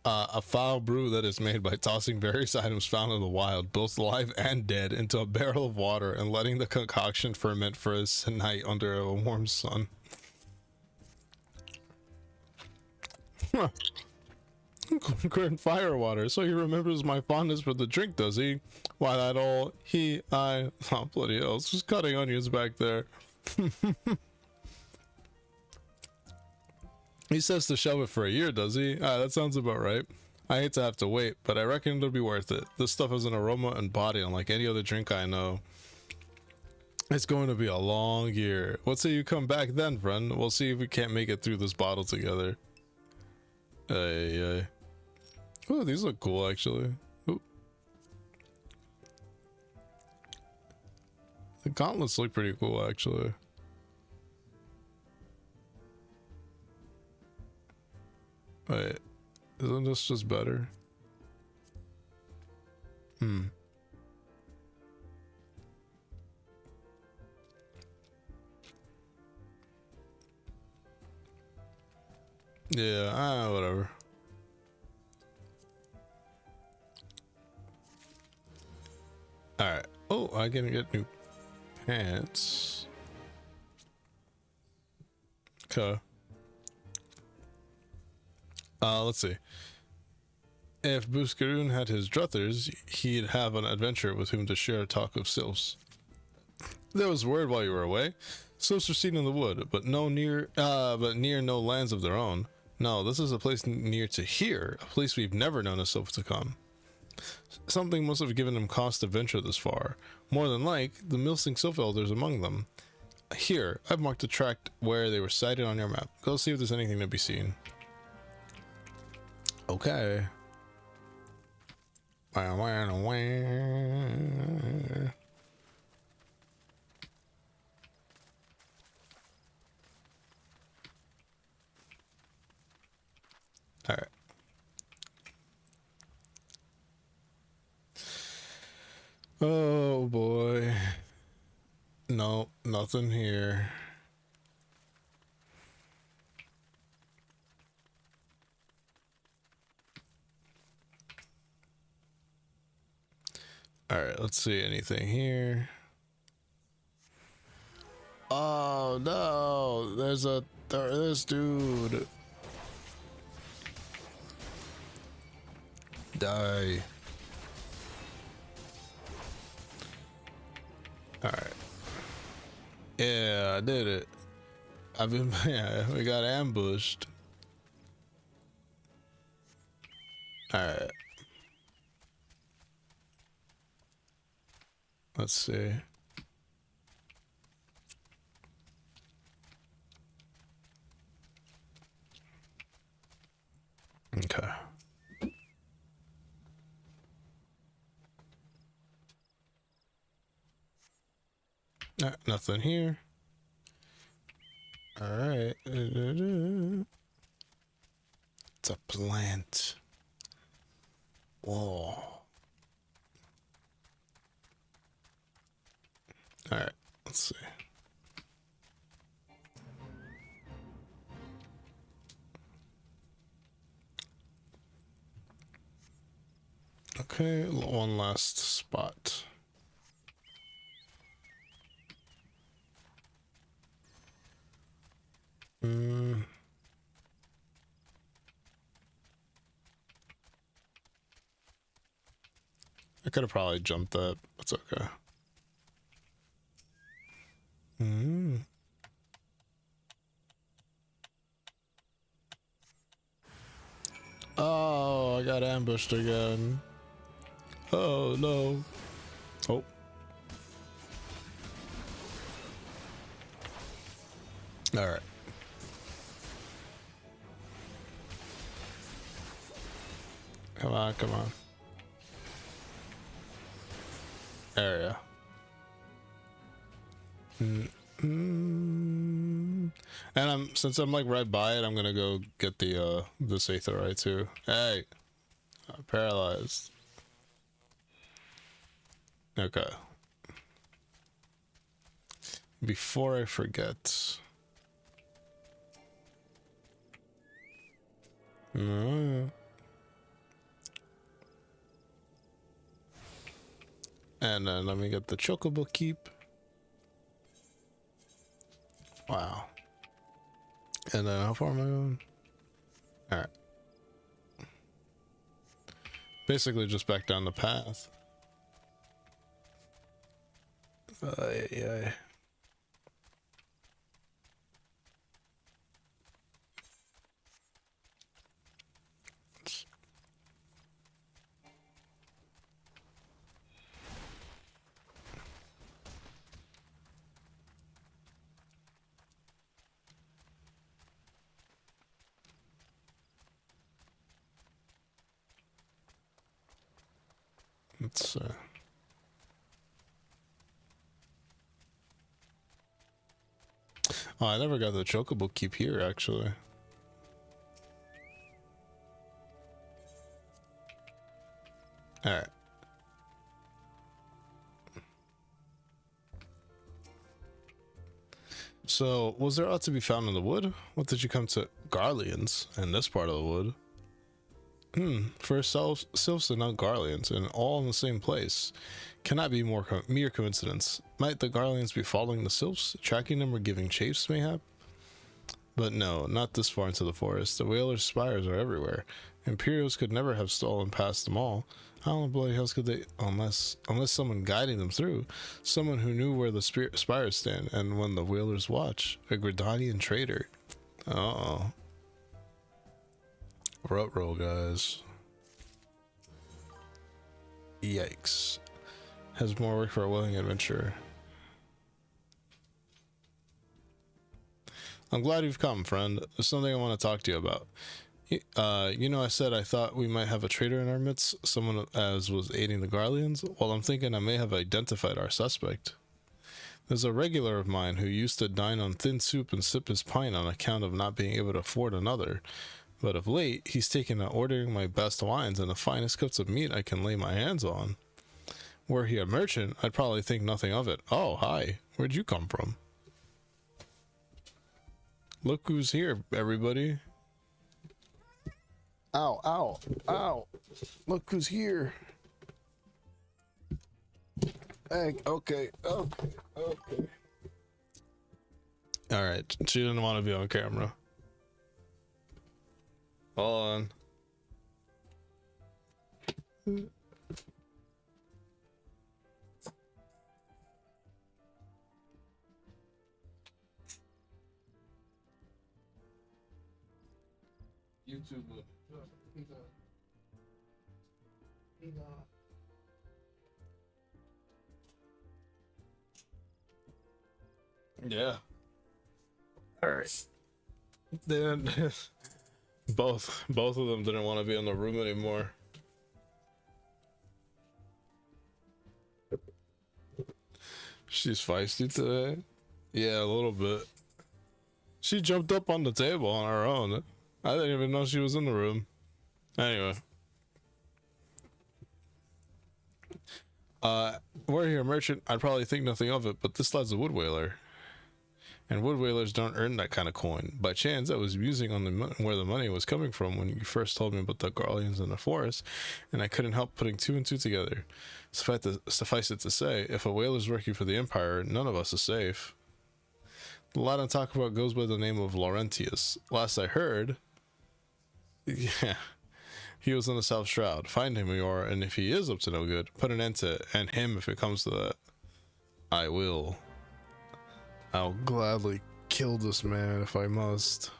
A foul brew that is made by tossing various items found in the wild, both live and dead, into a barrel of water and letting the concoction ferment for a night under a warm sun. Current fire water, so he remembers my fondness for the drink, does he? Why, that all oh bloody hell, it's just cutting onions back there. He says to shelve it for a year, does he? That sounds about right. I hate to have to wait, but I reckon it'll be worth it. This stuff has an aroma and body unlike any other drink I know. It's going to be a long year. What say you come back then, friend? We'll see if we can't make it through this bottle together. Oh, these look cool, actually. Ooh. The gauntlets look pretty cool, actually. Wait, isn't this just better? Yeah, whatever. Alright. Oh, I can get new pants. Okay. Let's see. If Buscaroon had his druthers, he'd have an adventurer with whom to share talk of sylphs. There was word while you were away. Sylphs are seen in the wood, but near no lands of their own. No, this is a place near to here, a place we've never known a sylph to come. Something must have given them cause to venture this far. More than like, the Milsing Sylph Elders among them. Here, I've marked a tract where they were sighted on your map. Go see if there's anything to be seen. Okay. Alright. Oh boy. No, nothing here. Alright, let's see anything here. Oh no, there's this dude. Die. Alright. Yeah, I did it. Yeah, we got ambushed. Alright. Let's see. Okay. Nothing here. All right. It's a plant. Whoa. All right. Let's see. Okay, one last spot. I could have probably jumped that. That's okay. Oh, I got ambushed again. Oh no. Oh. All right. Come on, come on. Area. And since I'm like right by it, I'm gonna go get the Aetheryte too. Hey, I'm paralyzed. Okay. Before I forget. No. And then let me get the chocobo keep. Wow. And then how far am I going? Alright. Basically just back down the path. Yeah. Let's oh, I never got the chocobo keep here actually. All right. So, was there ought to be found in the wood? What did you come to Garleans in this part of the wood? For sylphs and not Garleans, and all in the same place. Cannot be mere coincidence. Might the Garleans be following the sylphs, tracking them or giving chase, mayhap? But no, not this far into the forest. The whalers' spires are everywhere. Imperials could never have stolen past them all. How in the bloody hells could they, unless someone guiding them through, someone who knew where the spires stand and when the whalers watch. A Gridanian traitor. Uh-oh. Rut roll, guys. Yikes. Has more work for a willing adventurer. I'm glad you've come, friend. There's something I want to talk to you about. You know, I said I thought we might have a traitor in our midst, someone as was aiding the Garleans. Well, I'm thinking I may have identified our suspect. There's a regular of mine who used to dine on thin soup and sip his pint on account of not being able to afford another. But of late, he's taken to ordering my best wines and the finest cuts of meat I can lay my hands on. Were he a merchant, I'd probably think nothing of it. Oh, hi. Where'd you come from? Look who's here, everybody. Ow, ow, ow. Look who's here. Hey, okay. Alright, she didn't want to be on camera. Hold on. YouTube. Yeah. All right. Then both of them didn't want to be in the room anymore. She's feisty today. Yeah, a little bit. She jumped up on the table on her own. I didn't even know she was in the room. Anyway. Were he a merchant, I'd probably think nothing of it, but this lad's a wood whaler. And wood whalers don't earn that kind of coin. By chance, I was musing on where the money was coming from when you first told me about the Garleans in the forest, and I couldn't help putting two and two together. Suffice it to say, if a whaler's working for the Empire, none of us is safe. The lad I'm talking about goes by the name of Laurentius. Last I heard, yeah, he was in the South Shroud. Find him, Eeyore, and if he is up to no good, put an end to it, and him if it comes to that. I will. I'll gladly kill this man if I must.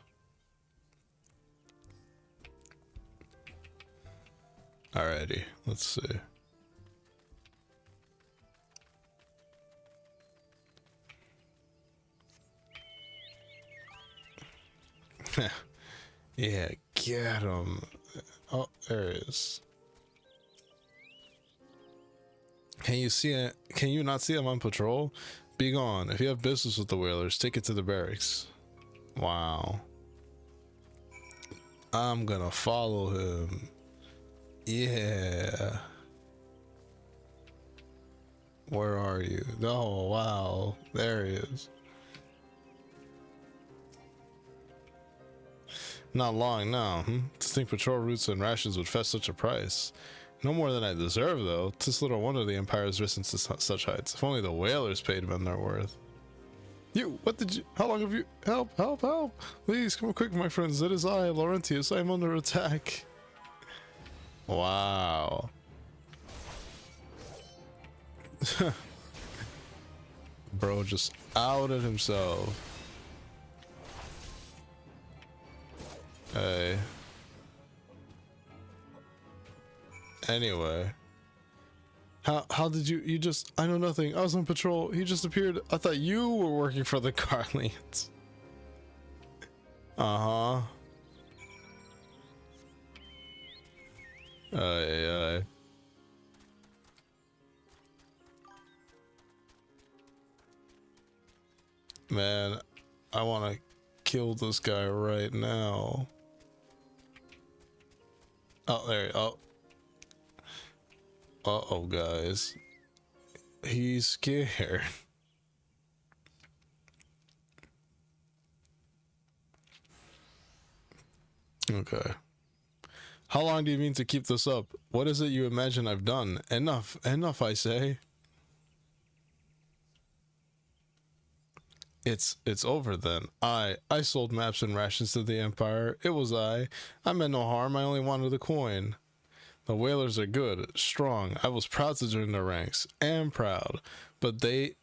Alrighty, let's see. Yeah, get him. Oh, there he is. Can you see it? Can you not see him on patrol? Be gone. If you have business with the whalers, take it to the barracks. Wow. I'm gonna follow him. Yeah. Where are you? Oh, wow. There he is. Not long now. Distinct patrol routes and rations would fetch such a price. No more than I deserve, though. 'Tis little wonder the Empire has risen to such heights. If only the whalers paid men their worth. You, what did you, how long have you, help, help, help. Please, come quick, my friends. It is I, Laurentius. I am under attack. Wow. Bro just outed himself. Hey. Anyway. How did you just, I know nothing. I was on patrol. He just appeared. I thought you were working for the Garleans. Uh-huh. Aye. Man, I want to kill this guy right now. Oh, there. Oh. Uh-oh, guys. He's scared. Okay. How long do you mean to keep this up? What is it you imagine I've done? Enough, I say. It's over then. I sold maps and rations to the Empire. It was I. I meant no harm. I only wanted the coin. The whalers are good, strong. I was proud to join their ranks. Am proud. But they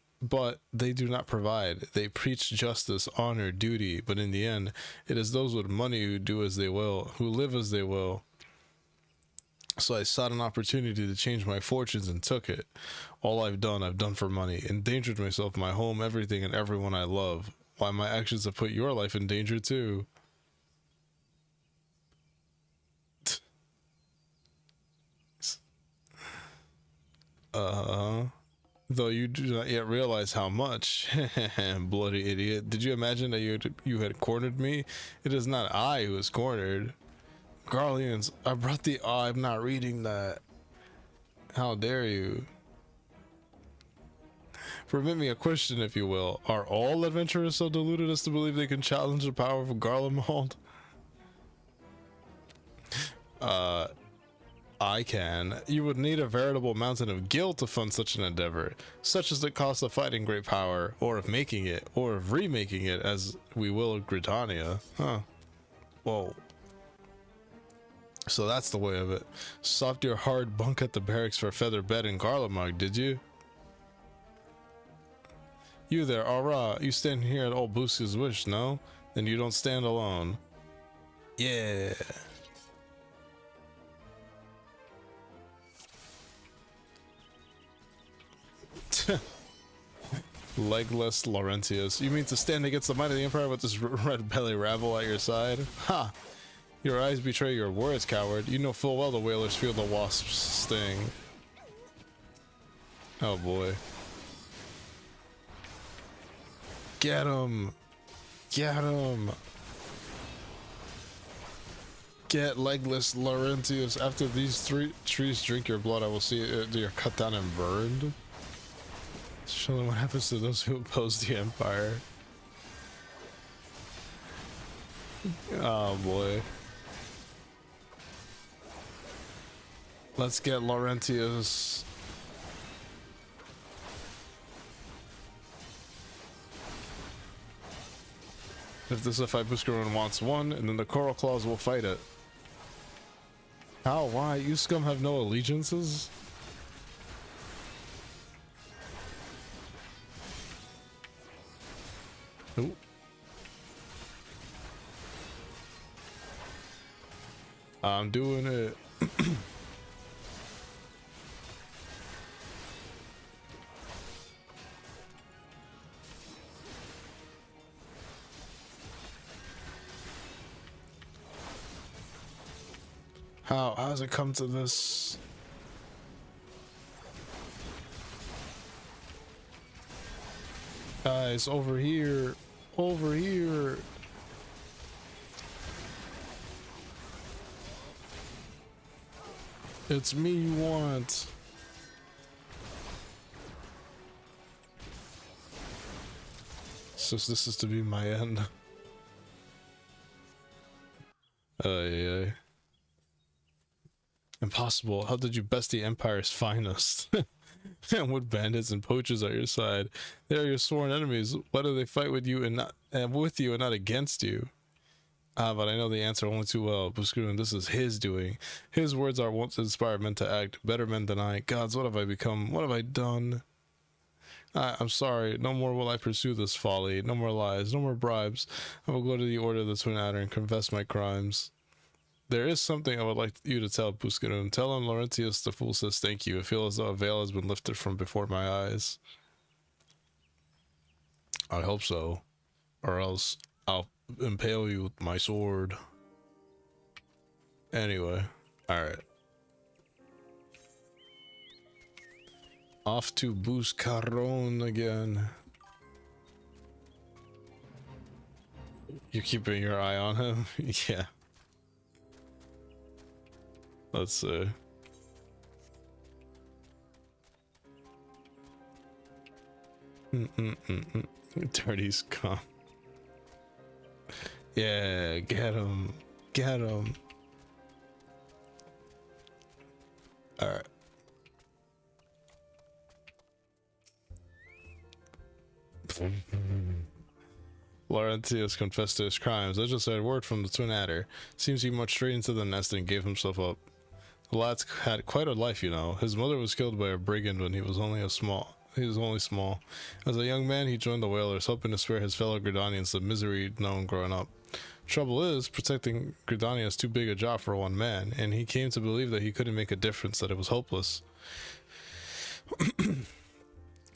do not provide. They preach justice, honor, duty, but in the end, it is those with money who do as they will, who live as they will. So I sought an opportunity to change my fortunes and took it. All I've done for money. Endangered myself, my home, everything, and everyone I love. Why, my actions have put your life in danger too. Though you do not yet realize how much. Bloody idiot. Did you imagine that you had cornered me? It is not I who is cornered. Garleans, I brought the... Oh, I'm not reading that. How dare you? Permit me a question, if you will. Are all adventurers so deluded as to believe they can challenge the power of Garlemald? I can. You would need a veritable mountain of guilt to fund such an endeavor. Such is the cost of fighting great power, or of making it, or of remaking it, as we will in Britannia. Huh. Whoa. So that's the way of it. Sopped your hard bunk at the barracks for a feather bed in Garlemald, did you? You there, Ara, you stand here at old Boosie's wish, no? Then you don't stand alone. Yeah. Legless Laurentius. You mean to stand against the might of the Empire with this red belly rabble at your side? Ha! Your eyes betray your words, coward. You know full well the whalers feel the wasp's sting. Oh boy. Get him! Get him! Get Legless Laurentius. After these three trees drink your blood, I will see you're cut down and burned. Show them what happens to those who oppose the Empire. Oh boy. Let's get Laurentius. If this is a fight, Buscaron wants one, and then the Coral Claws will fight it. How? Why? You scum have no allegiances? Ooh. I'm doing it. How's it come to this? Guys, over here. Over here. It's me you want. So this is to be my end. Yeah. Impossible. How did you best the Empire's finest? And with bandits and poachers at your side, they are your sworn enemies. Why do they fight with you and not with you and not against you? Ah, but I know the answer only too well. Buskurin, this is his doing. His words are once inspired men to act. Better men than I. Gods, what have I become? What have I done? I'm sorry. No more will I pursue this folly. No more lies. No more bribes. I will go to the Order of the Twin Adder and confess my crimes. There is something I would like you to tell Buskurin. Tell him Laurentius the Fool says thank you. I feel as though a veil has been lifted from before my eyes. I hope so. Or else I'll impale you with my sword. Anyway. Alright. Off to Buscaron again. You're keeping your eye on him? Yeah. Let's see. Dirty's gone. Yeah, get him. Get him. Alright. Laurentius confessed to his crimes. I just had word from the Twin Adder. Seems he marched straight into the nest and gave himself up. The lad's had quite a life, you know. His mother was killed by a brigand when he was only small. As a young man, he joined the whalers, hoping to spare his fellow Gridanians the misery known growing up. Trouble is, protecting Gridania is too big a job for one man, and he came to believe that he couldn't make a difference, that it was hopeless.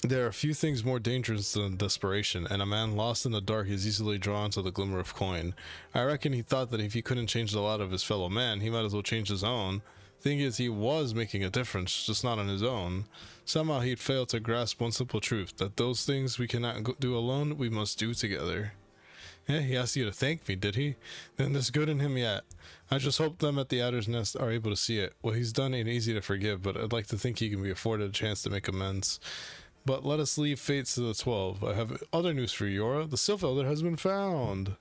There are few things more dangerous than desperation, and a man lost in the dark is easily drawn to the glimmer of coin. I reckon he thought that if he couldn't change the lot of his fellow man, he might as well change his own. Thing is, he was making a difference, just not on his own. Somehow he'd failed to grasp one simple truth, that those things we cannot do alone, we must do together. Yeah, he asked you to thank me, did he? Then there's good in him yet. I just hope them at the Adder's Nest are able to see it. What he's done ain't easy to forgive, but I'd like to think he can be afforded a chance to make amends. But let us leave fates to the 12. I have other news for you, Yora. The Sylph Elder has been found.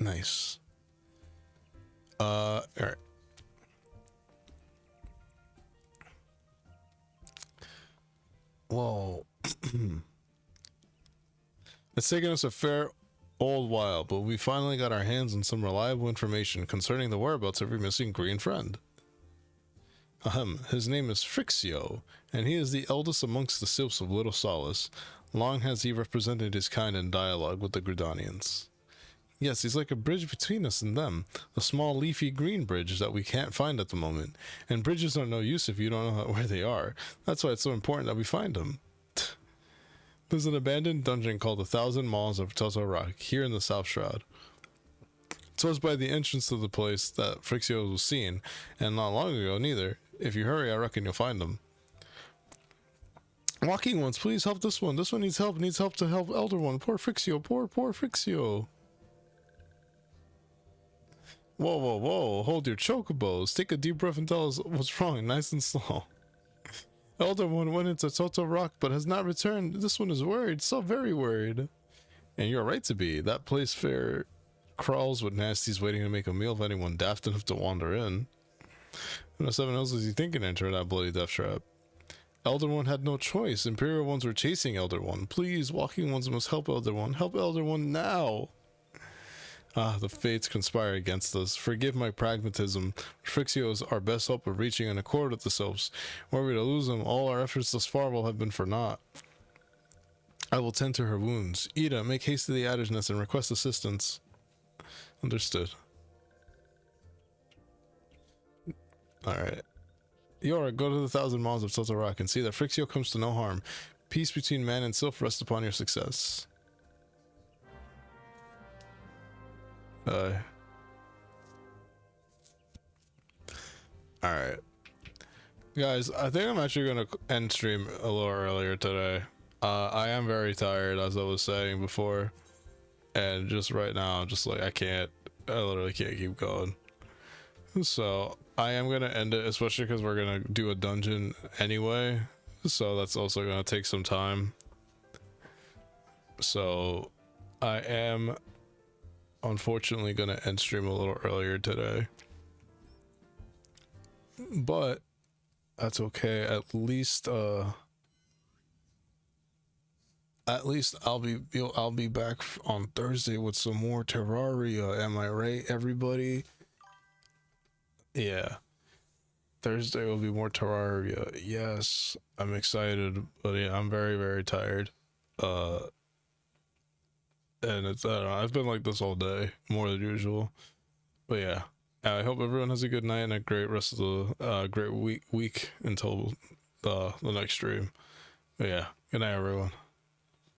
Nice. Alright. Whoa. It's taken us a fair old while, but we finally got our hands on some reliable information concerning the whereabouts of your missing green friend. Ahem, his name is Frixio, and he is the eldest amongst the Sylphs of Little Solace. Long has he represented his kind in dialogue with the Gridanians. Yes, he's like a bridge between us and them, a small leafy green bridge that we can't find at the moment. And bridges are no use if you don't know where they are. That's why it's so important that we find them. There's an abandoned dungeon called the 1,000 Maws of Total Rock, here in the South Shroud. So it's by the entrance to the place that Frixio was seen, and not long ago neither. If you hurry, I reckon you'll find them. Walking ones, please help this one. This one needs help to help Elder One. Poor Frixio, poor Frixio. Whoa, whoa, whoa, hold your chocobos. Take a deep breath and tell us what's wrong, nice and slow. Elder One went into Total Rock but has not returned. This one is worried, so very worried. And you're right to be. That place fair crawls with nasties waiting to make a meal of anyone daft enough to wander in. And the seven else was he thinking enter that bloody death trap? Elder One had no choice. Imperial ones were chasing Elder One. Please, walking ones must help Elder One. Help Elder One now. Ah, the fates conspire against us. Forgive my pragmatism. Frixio is our best hope of reaching an accord with the Sylphs. Were we to lose him, all our efforts thus far will have been for naught. I will tend to her wounds. Ida, make haste to the Adder's Nest and request assistance. Understood. Alright. Yora, go to the 1,000 Maws of Total Rock and see that Frixio comes to no harm. Peace between man and Sylph rests upon your success. Alright. Guys, I think I'm actually gonna end stream a little earlier today. I am very tired, as I was saying before. And just right now, I'm just like, I literally can't keep going. So, I am gonna end it, especially because we're gonna do a dungeon anyway. So that's also gonna take some time. So I am unfortunately gonna end stream a little earlier today, but that's okay. At least I'll be back on Thursday with some more Terraria. Am I right, everybody? Yeah, Thursday will be more Terraria. Yes, I'm excited, but yeah, I'm very, very tired. Uh, and it's, I don't know, I've been like this all day, more than usual. But yeah, I hope everyone has a good night and a great rest of the great week until the next stream. But yeah, good night, everyone.